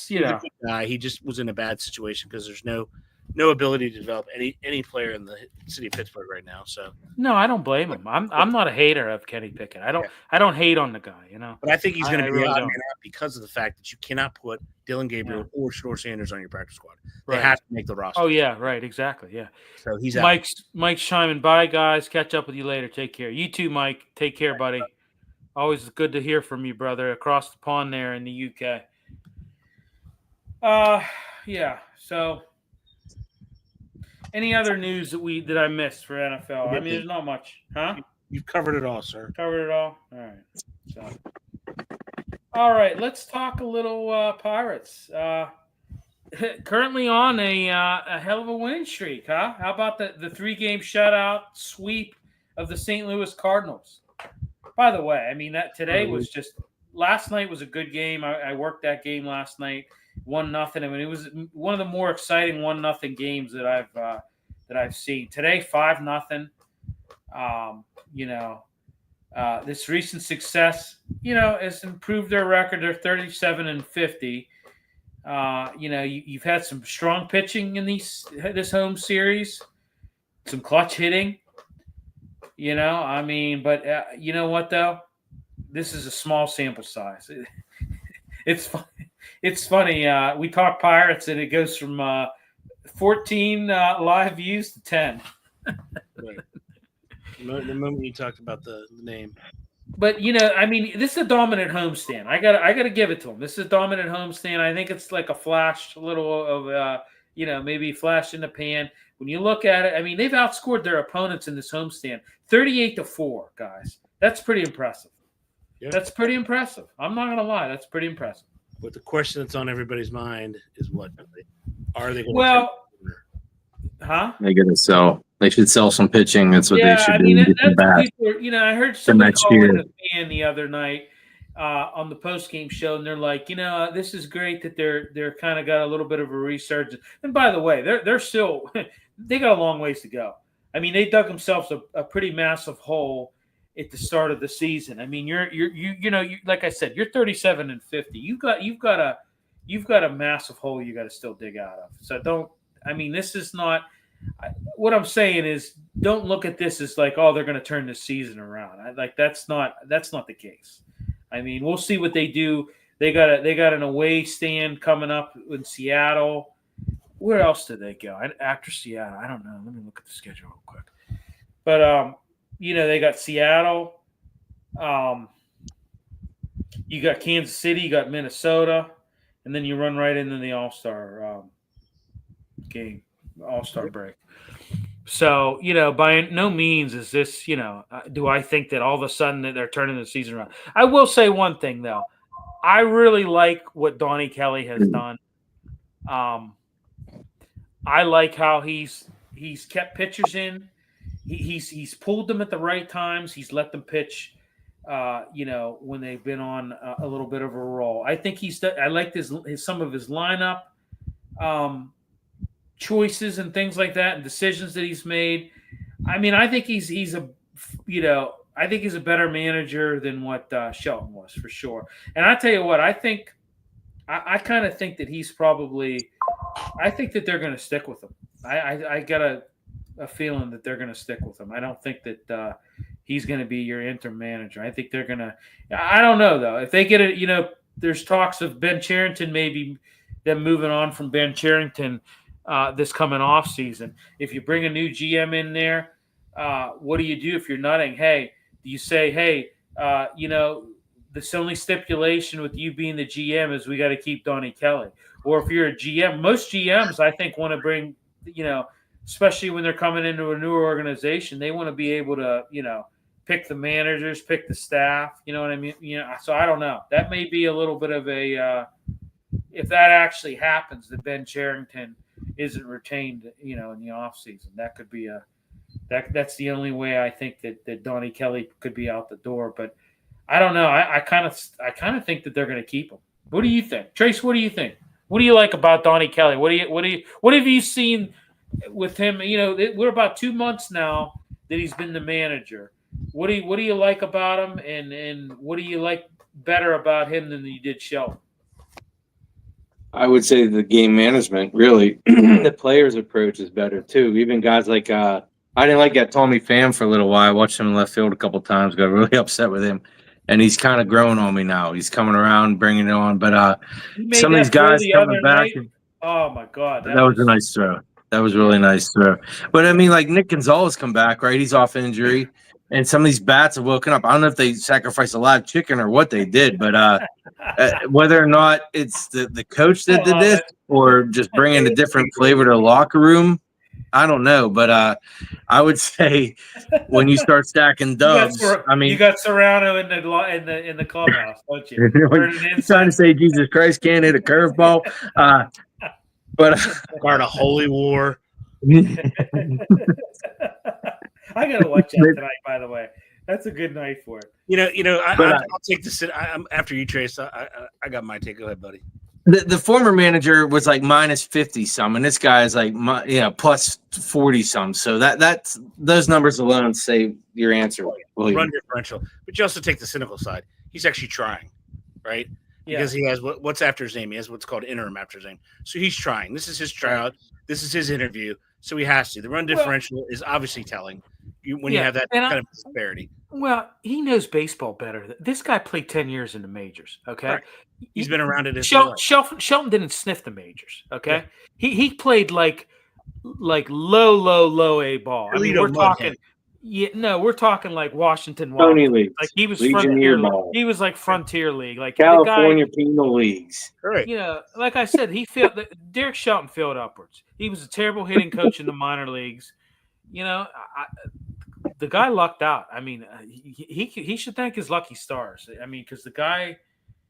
He just was in a bad situation because there's no no ability to develop any player in the city of Pittsburgh right now. So No, I don't blame him. I'm not a hater of Kenny Pickett. I don't hate on the guy, you know. but I think he's going to be really the odd don't. man out because of the fact that you cannot put Dylan Gabriel or Shador Sanders on your practice squad. They Right. have to make the roster. Oh yeah, right, exactly. Yeah. So he's out. Mike's chiming. Bye, guys. Catch up with you later. Take care. You too, Mike. Take care, buddy. Always good to hear from you, brother, across the pond there in the UK. Yeah. So, any other news that I missed for NFL? I mean, there's not much, huh? You've covered it all, sir. Covered it all. All right. So, all right. Let's talk a little Pirates. Currently on a hell of a winning streak, huh? How about the 3-game shutout sweep of the St. Louis Cardinals? By the way, I mean that today was just last night was a good game. I worked that game last night, 1-0. I mean, it was one of the more exciting 1-0 games that I've seen. Today, 5-0. This recent success, has improved their record. They're 37-50. You've had some strong pitching in this home series, some clutch hitting. But you know what though? This is a small sample size. It's funny. We talk Pirates, and it goes from 14 live views to 10. Right. The moment you talked about the name. But this is a dominant homestand. I gotta give it to them. This is a dominant homestand. I think it's like a flash, a little of maybe flash in the pan. When you look at it, I mean, they've outscored their opponents in this homestand 38-4, guys. That's pretty impressive. Yeah. That's pretty impressive. I'm not gonna lie, that's pretty impressive. But the question that's on everybody's mind is what are they going to huh? They're gonna sell. They should sell some pitching. That's what they should do. That's what people I heard somebody calling a fan the other night on the post-game show, and they're like, this is great that they're kind of got a little bit of a resurgence. And by the way, they're still they got a long ways to go. I mean, they dug themselves a pretty massive hole at the start of the season. I mean, you're like I said, you're 37-50. You've got a massive hole you got to still dig out of. So this is not. What I'm saying is, don't look at this as like, oh, they're going to turn this season around. That's not the case. I mean, we'll see what they do. They got an away stand coming up in Seattle. Where else did they go after Seattle? I don't know. Let me look at the schedule real quick. But they got Seattle. You got Kansas City. You got Minnesota, and then you run right into the All-Star game. All-Star break. So, by no means is this, do I think that all of a sudden that they're turning the season around. I will say one thing, though. I really like what Donnie Kelly has done. I like how he's kept pitchers in. He's pulled them at the right times. He's let them pitch, when they've been on a little bit of a roll. I think I like some of his lineup choices and things like that, and decisions that he's made. I mean, I think he's a better manager than what Shelton was, for sure. And I tell you what, I kind of think that he's probably. I think that they're going to stick with him. I got a feeling that they're going to stick with him. I don't think that he's going to be your interim manager. I think they're going to. I don't know though. If they get it, there's talks of Ben Cherington, maybe them moving on from Ben Cherington. This coming off season. If you bring a new GM in there, what do you do if you're nutting? Hey, do you say, hey, this only stipulation with you being the GM is we got to keep Donnie Kelly? Or if you're a GM, most GMs I think want to bring, especially when they're coming into a newer organization, they want to be able to, pick the managers, pick the staff. You know what I mean? So I don't know. That may be a little bit of a if that actually happens, that Ben Cherington isn't retained, in the offseason. That could be that's the only way I think that Donnie Kelly could be out the door. But I don't know. I kind of think that they're going to keep him. What do you think, Trace? What do you think? What do you like about Donnie Kelly? What have you seen with him? We're about 2 months now that he's been the manager. What do you like about him, and what do you like better about him than you did Shelton? I would say the game management, really. The players' approach is better too. Even guys like I didn't like that Tommy Pham for a little while. I watched him in left field a couple times. Got really upset with him, and he's kind of growing on me now. He's coming around, bringing it on. But He made some of that these throw guys the coming other back. night. Oh my God, That was a nice throw. That was really nice throw. But I mean, like Nick Gonzalez come back, right? He's off injury, and some of these bats have woken up. I don't know if they sacrificed a live chicken or what they did, but whether or not it's the coach that did this or just bringing a different flavor to the locker room, I don't know. But I would say when you start stacking dubs, I mean, you got Serrano in the clubhouse, don't you? You're trying to say Jesus Christ can't hit a curveball. But Guard a holy war. I gotta watch that tonight. By the way, that's a good night for it. I'll take the. I'm after you, Trace. I got my take. Go ahead, buddy. The former manager was like minus 50 some, and this guy is like plus 40 some. So that's those numbers alone say your answer. Run differential, but you also take the cynical side. He's actually trying, right? Because he has what's after his name. He has what's called interim after his name. So he's trying. This is his tryout. This is his interview. So he has to. The run differential is obviously telling when you have that kind of disparity. Well, he knows baseball better. This guy played 10 years in the majors. Okay, right. He's been around it. Shelton didn't sniff the majors. Okay, he played like low A ball. I mean, we're talking. We're talking like Washington. Tony Leagues. Like he was frontier. He was like frontier league, like California Penal Leagues. Right. Like I said, Derek Shelton failed upwards. He was a terrible hitting coach in the minor leagues. The guy lucked out. I mean, he should thank his lucky stars. I mean, because the guy.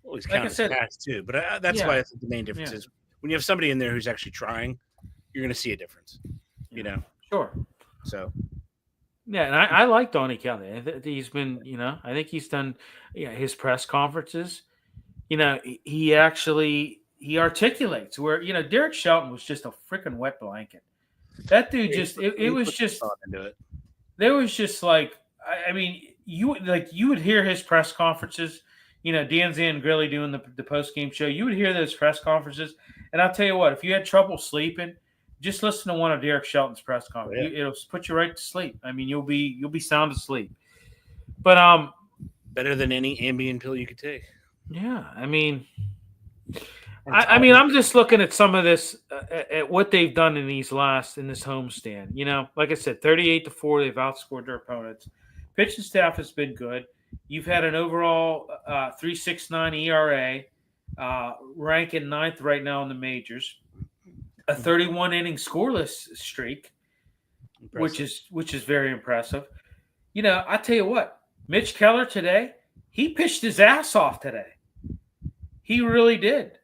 Well, he's like I said, too. But that's why I think the main difference is when you have somebody in there who's actually trying, you're going to see a difference. Sure. So. Yeah, and I like Donnie Kelly. He's been, I think he's done his press conferences. He articulates where, Derek Shelton was just a freaking wet blanket. That dude there was just like, I mean, you would hear his press conferences, Dan Zangrilli doing the post-game show. You would hear those press conferences. And I'll tell you what, if you had trouble sleeping, just listen to one of Derek Shelton's press conferences. It'll put you right to sleep. I mean, you'll be sound asleep. But better than any Ambien pill you could take. Yeah, I mean, I'm just looking at some of this, at what they've done in this homestand. Like I said, 38-4, they've outscored their opponents. Pitching staff has been good. You've had an overall 3.69 ERA, ranking 9th right now in the majors. A 31-inning scoreless streak, which is very impressive. I tell you what, Mitch Keller today, he pitched his ass off today. He really did.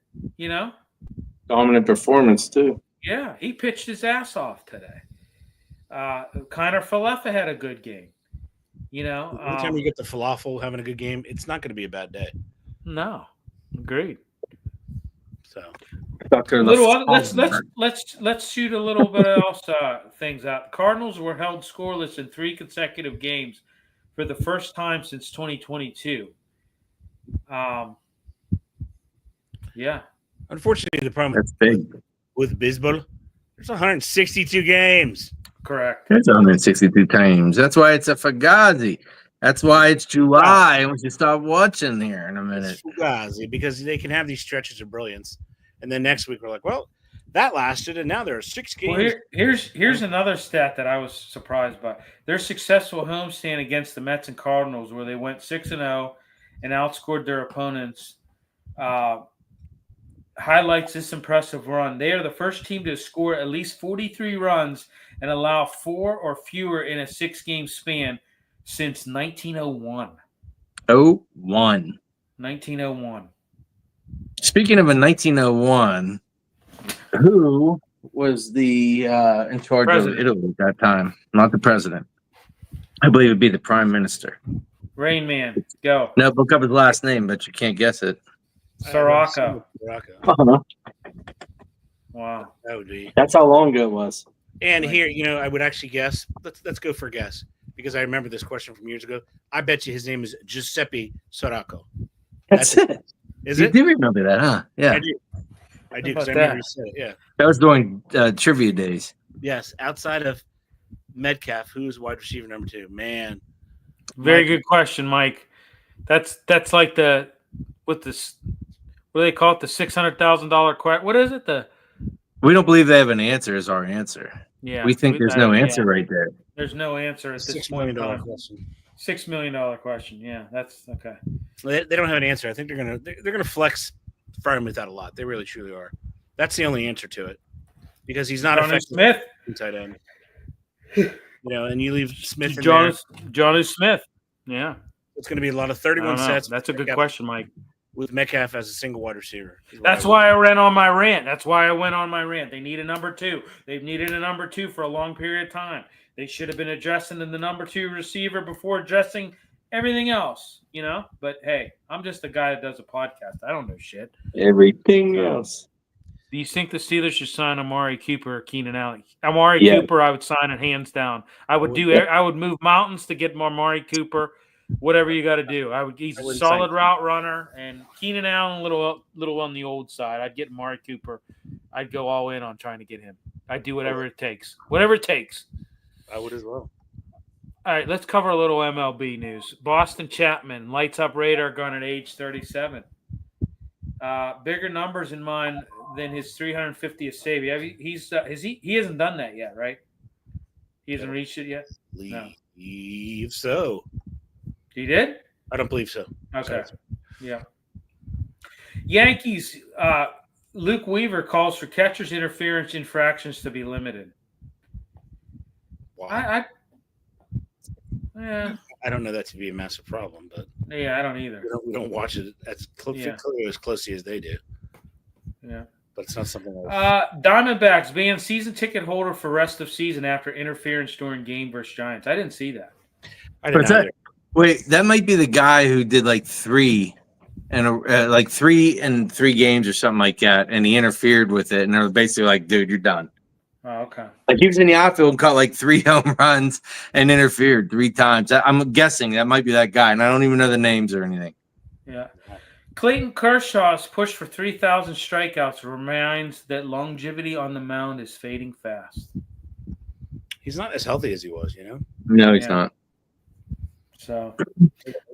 Dominant performance too. Yeah, he pitched his ass off today. Connor Falefa had a good game. Anytime you get the falafel having a good game, it's not going to be a bad day. No, agreed. So. Let's shoot a little bit else things out. Cardinals were held scoreless in 3 consecutive games for the first time since 2022. Yeah. Unfortunately, the problem that's big with baseball, there's 162 games. Correct. It's 162 times. That's why it's a Fugazi. That's why it's July, and we should stop watching here in a minute. It's Fugazi, because they can have these stretches of brilliance. And then next week we're like, well, that lasted, and now there are 6 games. Well, here's another stat that I was surprised by. Their successful homestand against the Mets and Cardinals, where they went 6-0 and outscored their opponents, highlights this impressive run. They are the first team to score at least 43 runs and allow 4 or fewer in a 6-game span since 1901. 1901. Speaking of a 1901, who was the in charge of Italy at that time? Not the president. I believe it'd be the prime minister. Rain Man, go. No, look up his last name, but you can't guess it. Sirocco. Wow. That would be. That's how long ago it was. And here, I would actually guess. Let's go for a guess, because I remember this question from years ago. I bet you his name is Giuseppe Sirocco. That's it. Is you it? do remember that, huh? Yeah. I do. I do, because I about remember that? you said it. Yeah. That was during trivia days. Yes. Outside of Metcalf, who's wide receiver number 2? Man. Very Mike- good question, Mike. That's like the what do they call it? The $600,000 question. What is it? We don't believe they have an answer is our answer. Yeah. We think there's no answer right there. There's no answer at this $6 point in million time. question. $6 million question. Yeah, that's okay. They don't have an answer. I think they're gonna flex Freiermuth out a lot. They really truly are. That's the only answer to it, because he's not Johnny effective Smith. tight end. And you leave Smith in Johnny Smith. Yeah. It's going to be a lot of I 31 don't know. sets. That's a good Metcalf- question, Mike. With Metcalf as a single wide receiver. That's why I ran on my rant. That's why I went on my rant. They need a number 2. They've needed a number 2 for a long period of time. They should have been addressing the number 2 receiver before addressing everything else, But hey, I'm just a guy that does a podcast. I don't know shit. Everything else. Do you think the Steelers should sign Amari Cooper or Keenan Allen? Amari Yeah. Cooper, I would sign it hands down. I would move mountains to get Amari Cooper. Whatever you got to do, he's a solid route runner, and Keenan Allen, little on the old side. I'd get Amari Cooper. I'd go all in on trying to get him. I'd do whatever it takes. Whatever it takes. I would as well. All right, let's cover a little MLB news. Boston Chapman lights up radar gun at age 37. Bigger numbers in mind than his 350th save. He hasn't done that yet, right? He hasn't reached it yet. Believe so. He did? I don't believe so. Okay. Yeah. Yankees. Luke Weaver calls for catcher's interference infractions to be limited. Wow. Yeah. I don't know that to be a massive problem, but Yeah, I don't either. we don't watch it as closely as they do. Yeah. But it's not something Diamondbacks ban season ticket holder for rest of season after interference during game versus Giants. I didn't see that. I didn't either. Wait, that might be the guy who did like 3 and 3 in 3 games or something like that, and he interfered with it, and they're basically like, "Dude, you're done." Oh, okay. Like he was in the outfield and caught like 3 home runs and interfered 3 times. I'm guessing that might be that guy, and I don't even know the names or anything. Yeah. Clayton Kershaw's push for 3,000 strikeouts reminds that longevity on the mound is fading fast. He's not as healthy as he was, No, he's not. So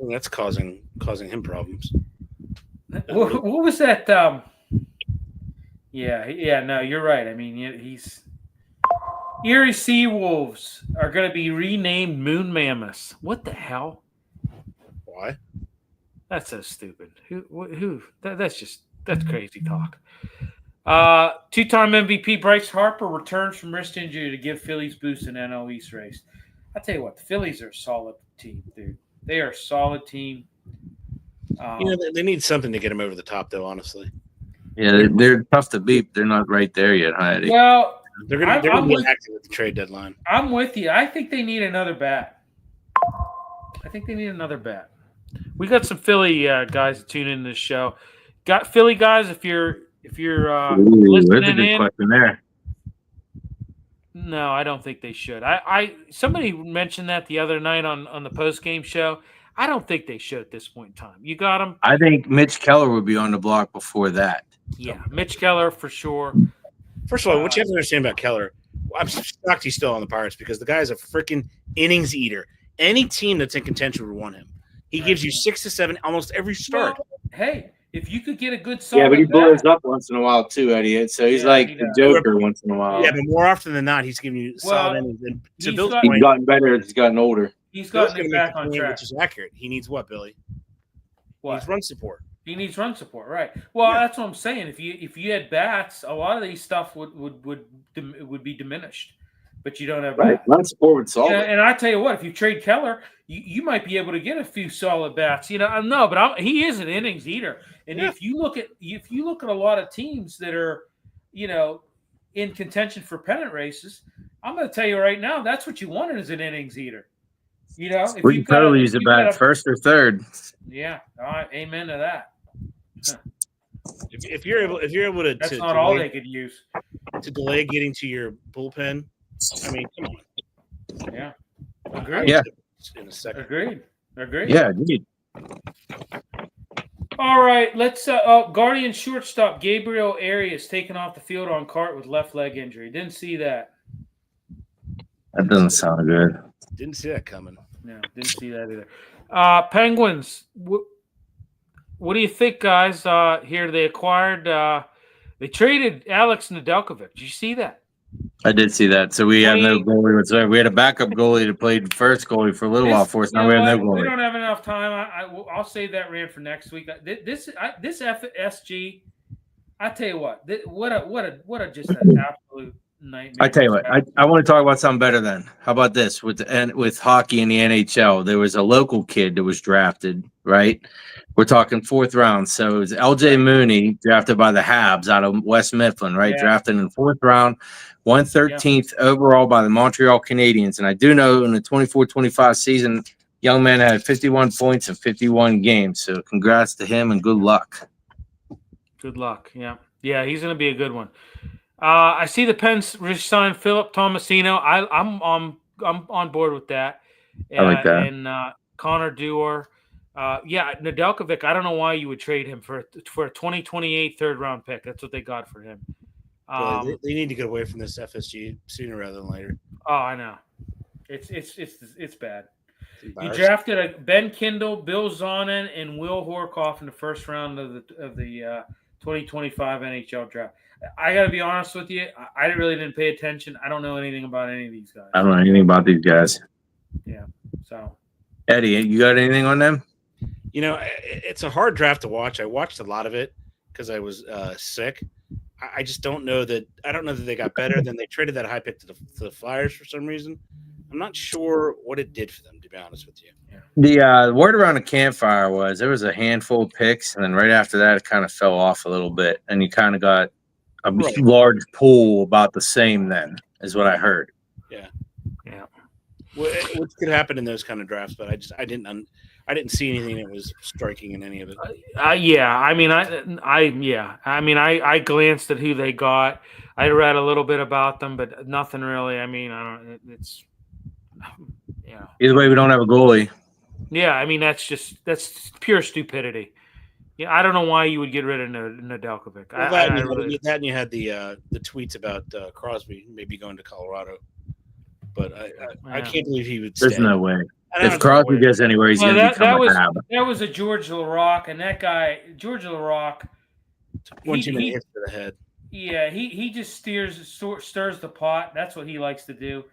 that's causing him problems. what was that? No, you're right. I mean, he's Erie Seawolves are going to be renamed Moon Mammoths. What the hell? Why? That's so stupid. Who? That's crazy talk. 2-time MVP Bryce Harper returns from wrist injury to give Phillies boost in NL East race. I tell you what, the Phillies are a solid team, dude. They are a solid team. They need something to get them over the top, though. Honestly, Yeah, they're tough to beat. They're not right there yet, Heidi. Well, they're going to be active at the trade deadline. I'm with you. I think they need another bat. We got some Philly guys to tune in this show. Got Philly guys. If you're listening that's a good in, question there. no, I don't think they should. Somebody mentioned that the other night on the post game show. I don't think they should at this point in time. You got them. I think Mitch Keller would be on the block before that. Yeah, Mitch Keller for sure. First of all, what you have to understand about Keller, I'm shocked he's still on the Pirates because the guy's a freaking innings eater. Any team that's in contention would want him. He gives you 6 to 7 almost every start. Well, hey, if you could get a good solid Yeah, but he blows bat, up once in a while too, Eddie. So he's like the Joker once in a while. Yeah, but more often than not, he's giving you solid innings. And to Bill's He's point, gotten better as he's gotten older. he's Bill's gotten gonna it make back the on point, track. which is accurate. He needs what, Billy? He needs run support. He needs run support, right? Well, that's what I'm saying. If you had bats, a lot of these stuff would be diminished, but you don't have Right, bats. run support would solve it. And I tell you what, if you trade Keller, you might be able to get a few solid bats. No, but he is an innings eater. And if you look at a lot of teams that are, in contention for pennant races, I'm going to tell you right now, that's what you wanted as an innings eater. If We you've can got totally use it back first or third. Yeah, all right, amen to that. If you're able to, That's not all they could use. To delay getting to your bullpen, I mean, come on. Yeah, agreed. Yeah. In a second. Agreed. Yeah, indeed. All right, let's Guardian shortstop Gabriel Arias taken off the field on cart with left leg injury. Didn't see that. That doesn't sound good. Didn't see that coming. No, didn't see that either. Penguins, what do you think, guys? Here they acquired, they traded Alex Nedeljkovic. Did you see that? I did see that. So we have no goalie whatsoever. We had a backup goalie that played first goalie for a little while for us. Now we have no goalie. We don't have enough time. I'll save that rant for next week. This FSG, I tell you what a just an absolute nightmare. I tell you what, I want to talk about something better then. How about this with hockey in the NHL? There was a local kid that was drafted, right? We're talking 4th round. So it's LJ Mooney, drafted by the Habs out of West Mifflin, right? Yeah. Drafted in the 4th round, 113th overall by the Montreal Canadiens. And I do know in the 24-25 season, young man had 51 points in 51 games. So congrats to him and good luck. Good luck. Yeah. Yeah, he's going to be a good one. I see the Pens signed Philip Tomasino. I'm on board with that. I like that. And Connor Dewar. Nedeljkovic, I don't know why you would trade him for a 2028 3rd-round pick. That's what they got for him. They need to get away from this FSG sooner rather than later. Oh, I know. It's bad. You drafted Ben Kindle, Bill Zonin, and Will Horkoff in the 1st round of the 2025 NHL draft. I got to be honest with you. I really didn't pay attention. I don't know anything about any of these guys. I don't know anything about these guys. Yeah. So, Eddie, you got anything on them? You know, it's a hard draft to watch. I watched a lot of it because I was sick. I just don't know that. I don't know that they got better. Then they traded that high pick to the Flyers for some reason. I'm not sure what it did for them, to be honest with you. Yeah. The word around the campfire was there was a handful of picks, and then right after that, it kind of fell off a little bit, and you kind of got a large pool about the same. Then is what I heard. Yeah. Which could happen in those kind of drafts, but I didn't see anything that was striking in any of it. I glanced at who they got. I read a little bit about them, but nothing really. I mean, I don't. It's Either way, we don't have a goalie. Yeah, I mean that's pure stupidity. Yeah, I don't know why you would get rid of Nedeljkovic. That and you had the tweets about Crosby maybe going to Colorado, but I can't believe he would. There's no way. If Crosby goes anywhere, he's going to become a habit. That was a George Laraque, and that guy, George Laraque, one too many hits to the head. Yeah, he just stirs the pot. That's what he likes to do.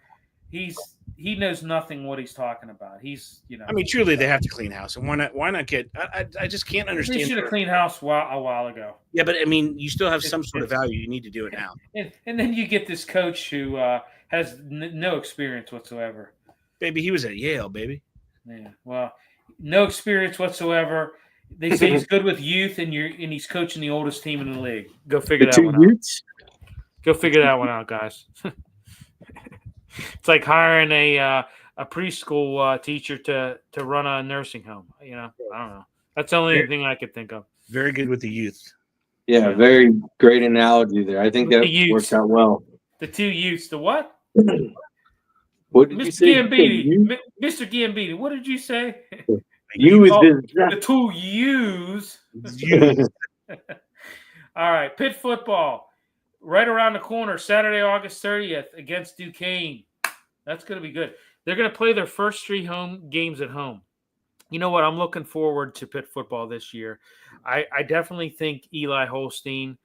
He knows nothing what he's talking about. I mean, truly, they have to clean house, and why not get? I just can't understand. They should have cleaned house a while ago. Yeah, but I mean, you still have some sort of value. You need to do it now. And then you get this coach who has no experience whatsoever. Baby, he was at Yale, baby. Yeah, well, no experience whatsoever. They say he's good with youth, and he's coaching the oldest team in the league. Go figure that one out. Go figure that one out, guys. It's like hiring a preschool teacher to run a nursing home. I don't know. That's the only thing I could think of. Very good with the youth. Yeah, very great analogy there. I think that worked out well. The 2 youths. The what? What did you say? Mr. Gambini, what did you say? The 2 U's. All right, Pitt football. Right around the corner, Saturday, August 30th against Duquesne. That's going to be good. They're going to play their first 3 home games at home. You know what? I'm looking forward to Pitt football this year. I definitely think Eli Holstein,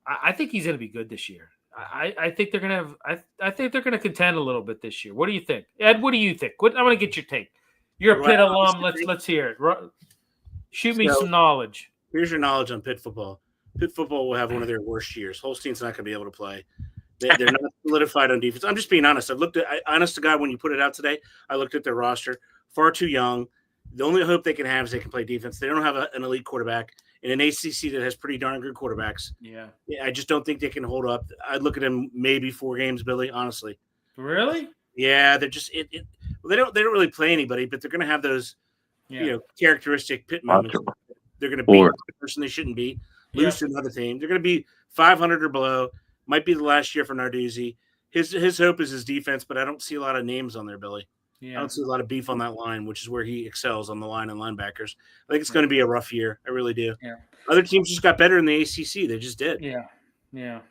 I think he's going to be good this year. I think they're going to have I think they're going to contend a little bit this year. What do you think? Ed, what do you think? I want to get your take. You're a Pitt alum. Let's hear it. Shoot me some knowledge. Here's your knowledge on Pitt football. Pitt football will have one of their worst years. Holstein's not going to be able to play. They're not solidified on defense. I'm just being honest. Honest to God, when you put it out today, I looked at their roster. Far too young. The only hope they can have is they can play defense. They don't have an elite quarterback in an ACC that has pretty darn good quarterbacks. Yeah. I just don't think they can hold up. I'd look at them maybe 4 games, Billy, honestly. Really? Yeah, they're just they don't really play anybody, but they're going to have those characteristic Pitt moments. They're going to beat the person they shouldn't beat. Lose to another team. They're going to be 500 or below. Might be the last year for Narduzzi. His hope is his defense, but I don't see a lot of names on there, Billy. Yeah. I don't see a lot of beef on that line, which is where he excels on the line and linebackers. I think it's going to be a rough year. I really do. Yeah. Other teams just got better in the ACC. They just did. Yeah. Yeah.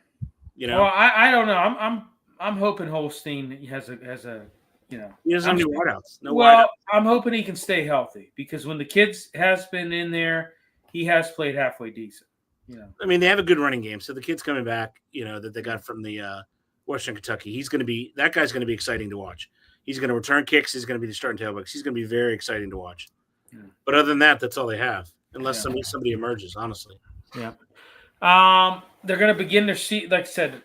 You know, Well, I don't know. I'm hoping Holstein has a he doesn't have any wideouts. No well, wideouts. I'm hoping he can stay healthy because when the kids has been in there, he has played halfway decent. I mean, they have a good running game. So the kid's coming back, that they got from the Western Kentucky. That guy's going to be exciting to watch. He's going to return kicks. He's going to be the starting tailbacks. He's going to be very exciting to watch. Yeah. But other than that, that's all they have, unless somebody emerges, honestly. Yeah. They're going to begin their season, like I said,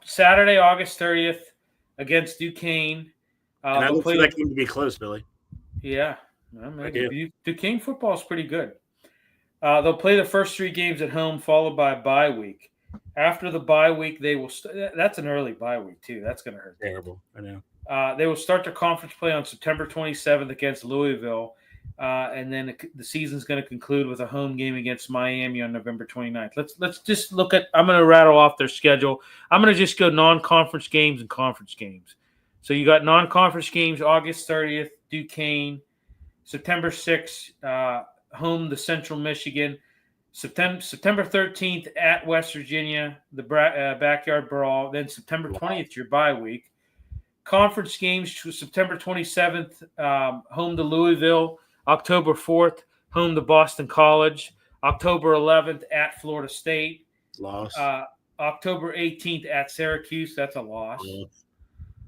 Saturday, August 30th against Duquesne. And I look for that game to be close, Billy. Yeah. Duquesne football is pretty good. They'll play the first 3 games at home, followed by a bye week. After the bye week, they will that's an early bye week, too. That's going to hurt. Terrible. I know. They will start their conference play on September 27th against Louisville. And then the season's going to conclude with a home game against Miami on November 29th. Let's just look at – I'm going to rattle off their schedule. I'm going to just go non-conference games and conference games. So you got non-conference games August 30th, Duquesne. September 6th, home to Central Michigan. September 13th at West Virginia, the backyard brawl. Then September 20th, your bye week. Conference games September 27th, home to Louisville. October 4th, home to Boston College. October 11th, at Florida State. Loss. October 18th, at Syracuse. That's a loss. Yeah.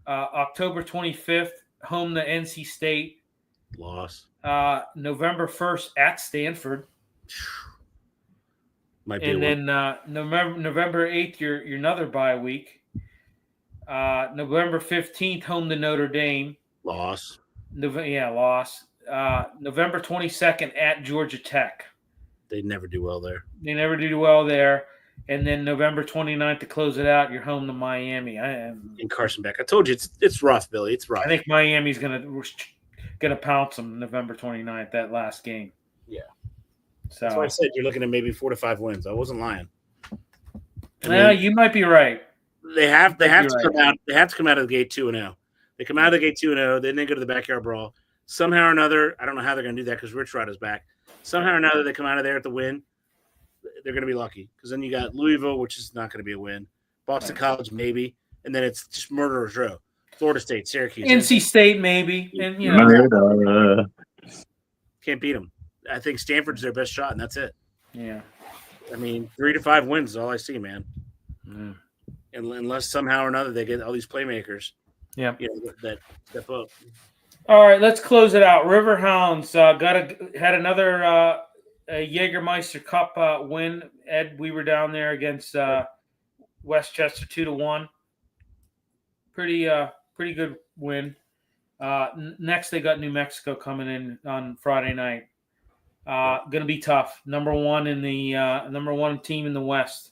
October 25th, home to NC State. Loss. November 1st, at Stanford. Might be and then November 8th, your another bye week. November 15th, home to Notre Dame. Loss. Loss. November 22nd, at Georgia Tech. They never do well there. And then November 29th to close it out, you're home to Miami. In Carson Beck. I told you it's rough, Billy. It's rough. I think Miami's gonna pounce them November 29th, that last game. Yeah. So that's why I said you're looking at maybe 4 to 5 wins. I wasn't lying. You might be right. They have to come out. They have to come out of the gate 2-0. They come out of the gate 2-0. Then they go to the backyard brawl. Somehow or another, I don't know how they're going to do that because Rich Rod is back. Somehow or another, they come out of there at the win. They're going to be lucky because then you got Louisville, which is not going to be a win. Boston College, maybe, and then it's just murderer's row. Florida State, Syracuse, NC State, maybe, and can't beat them. I think Stanford's their best shot, and that's it. Yeah, I mean, 3 to 5 wins is all I see, man. Mm. Unless somehow or another they get all these playmakers. Yeah, that step up. All right, let's close it out. Riverhounds had another Jägermeister Cup win. Ed, we were down there against Westchester 2-1. Pretty good win. Next, they got New Mexico coming in on Friday night. Going to be tough. Number one team in the West.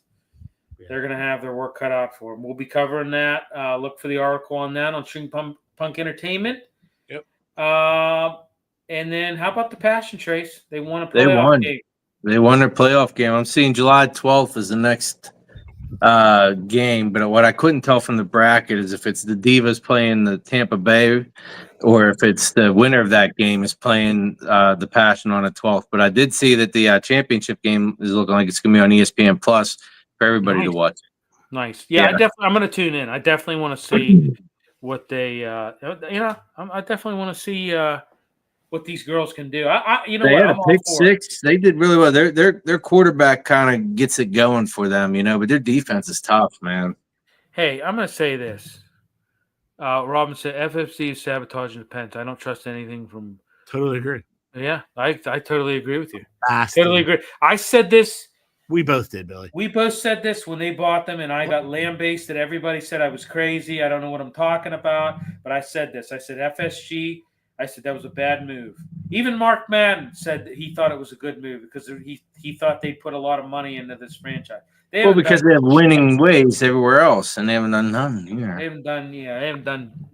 Yeah. They're going to have their work cut out for them. We'll be covering that. Look for the article on that on String Punk Entertainment. Yep. And then how about the Passion Trace? They won a playoff game. They won their playoff game. I'm seeing July 12th is the next game, but what I couldn't tell from the bracket is if it's the Divas playing the Tampa Bay or if it's the winner of that game is playing the Passion on the 12th. But I did see that the championship game is looking like it's going to be on ESPN Plus for everybody to watch. Nice. Yeah. I'm going to tune in. I definitely want to see what they I definitely want to see what these girls can do. They had a pick six. They did really well. Their quarterback kind of gets it going for them, but their defense is tough, man. Hey, I'm going to say this. Robin said FFC is sabotaging the Pens. I don't trust anything from. Totally agree. Yeah, I totally agree with you. Bastard. Totally agree. I said this. We both did, Billy. We both said this when they bought them, and I got lambasted. Everybody said I was crazy. I don't know what I'm talking about, but I said this. I said FSG. I said that was a bad move. Even Mark Madden said that he thought it was a good move because he thought they'd put a lot of money into this franchise. Because they have winning ways everywhere else, and they haven't done none here. They haven't done.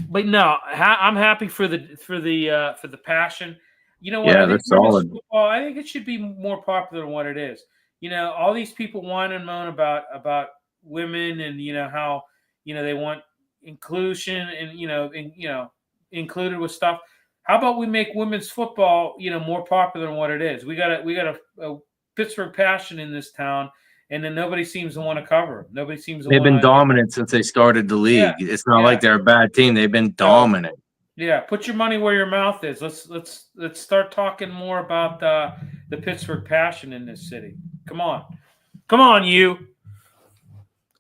But no, I'm happy for the Passion. You know what? Yeah, they're solid. Football, I think it should be more popular than what it is. All these people whine and moan about women and how they want inclusion and included with stuff. How about we make women's football more popular than what it is? We got a Pittsburgh passion in this town, and then nobody seems to want to cover them. Nobody seems to. They've been dominant since they started the league. Yeah. It's not like they're a bad team. They've been dominant. Yeah, put your money where your mouth is. Let's start talking more about the Pittsburgh passion in this city. Come on, you.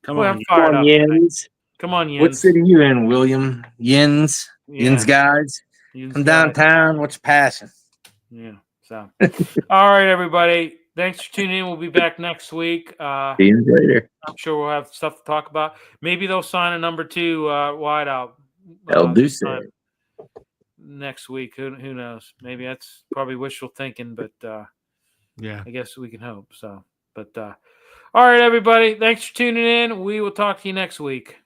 I'm fired up. Yins. Come on, Yins. What city you in, William? Yins. Yeah. Yins guys. Come downtown. What's your passion? Yeah. So, all right, everybody. Thanks for tuning in. We'll be back next week. See you later. I'm sure we'll have stuff to talk about. Maybe they'll sign a number 2 wideout. They'll do so. Next week. Who knows? Maybe that's probably wishful thinking, but yeah, I guess we can hope. So, but all right, everybody. Thanks for tuning in. We will talk to you next week.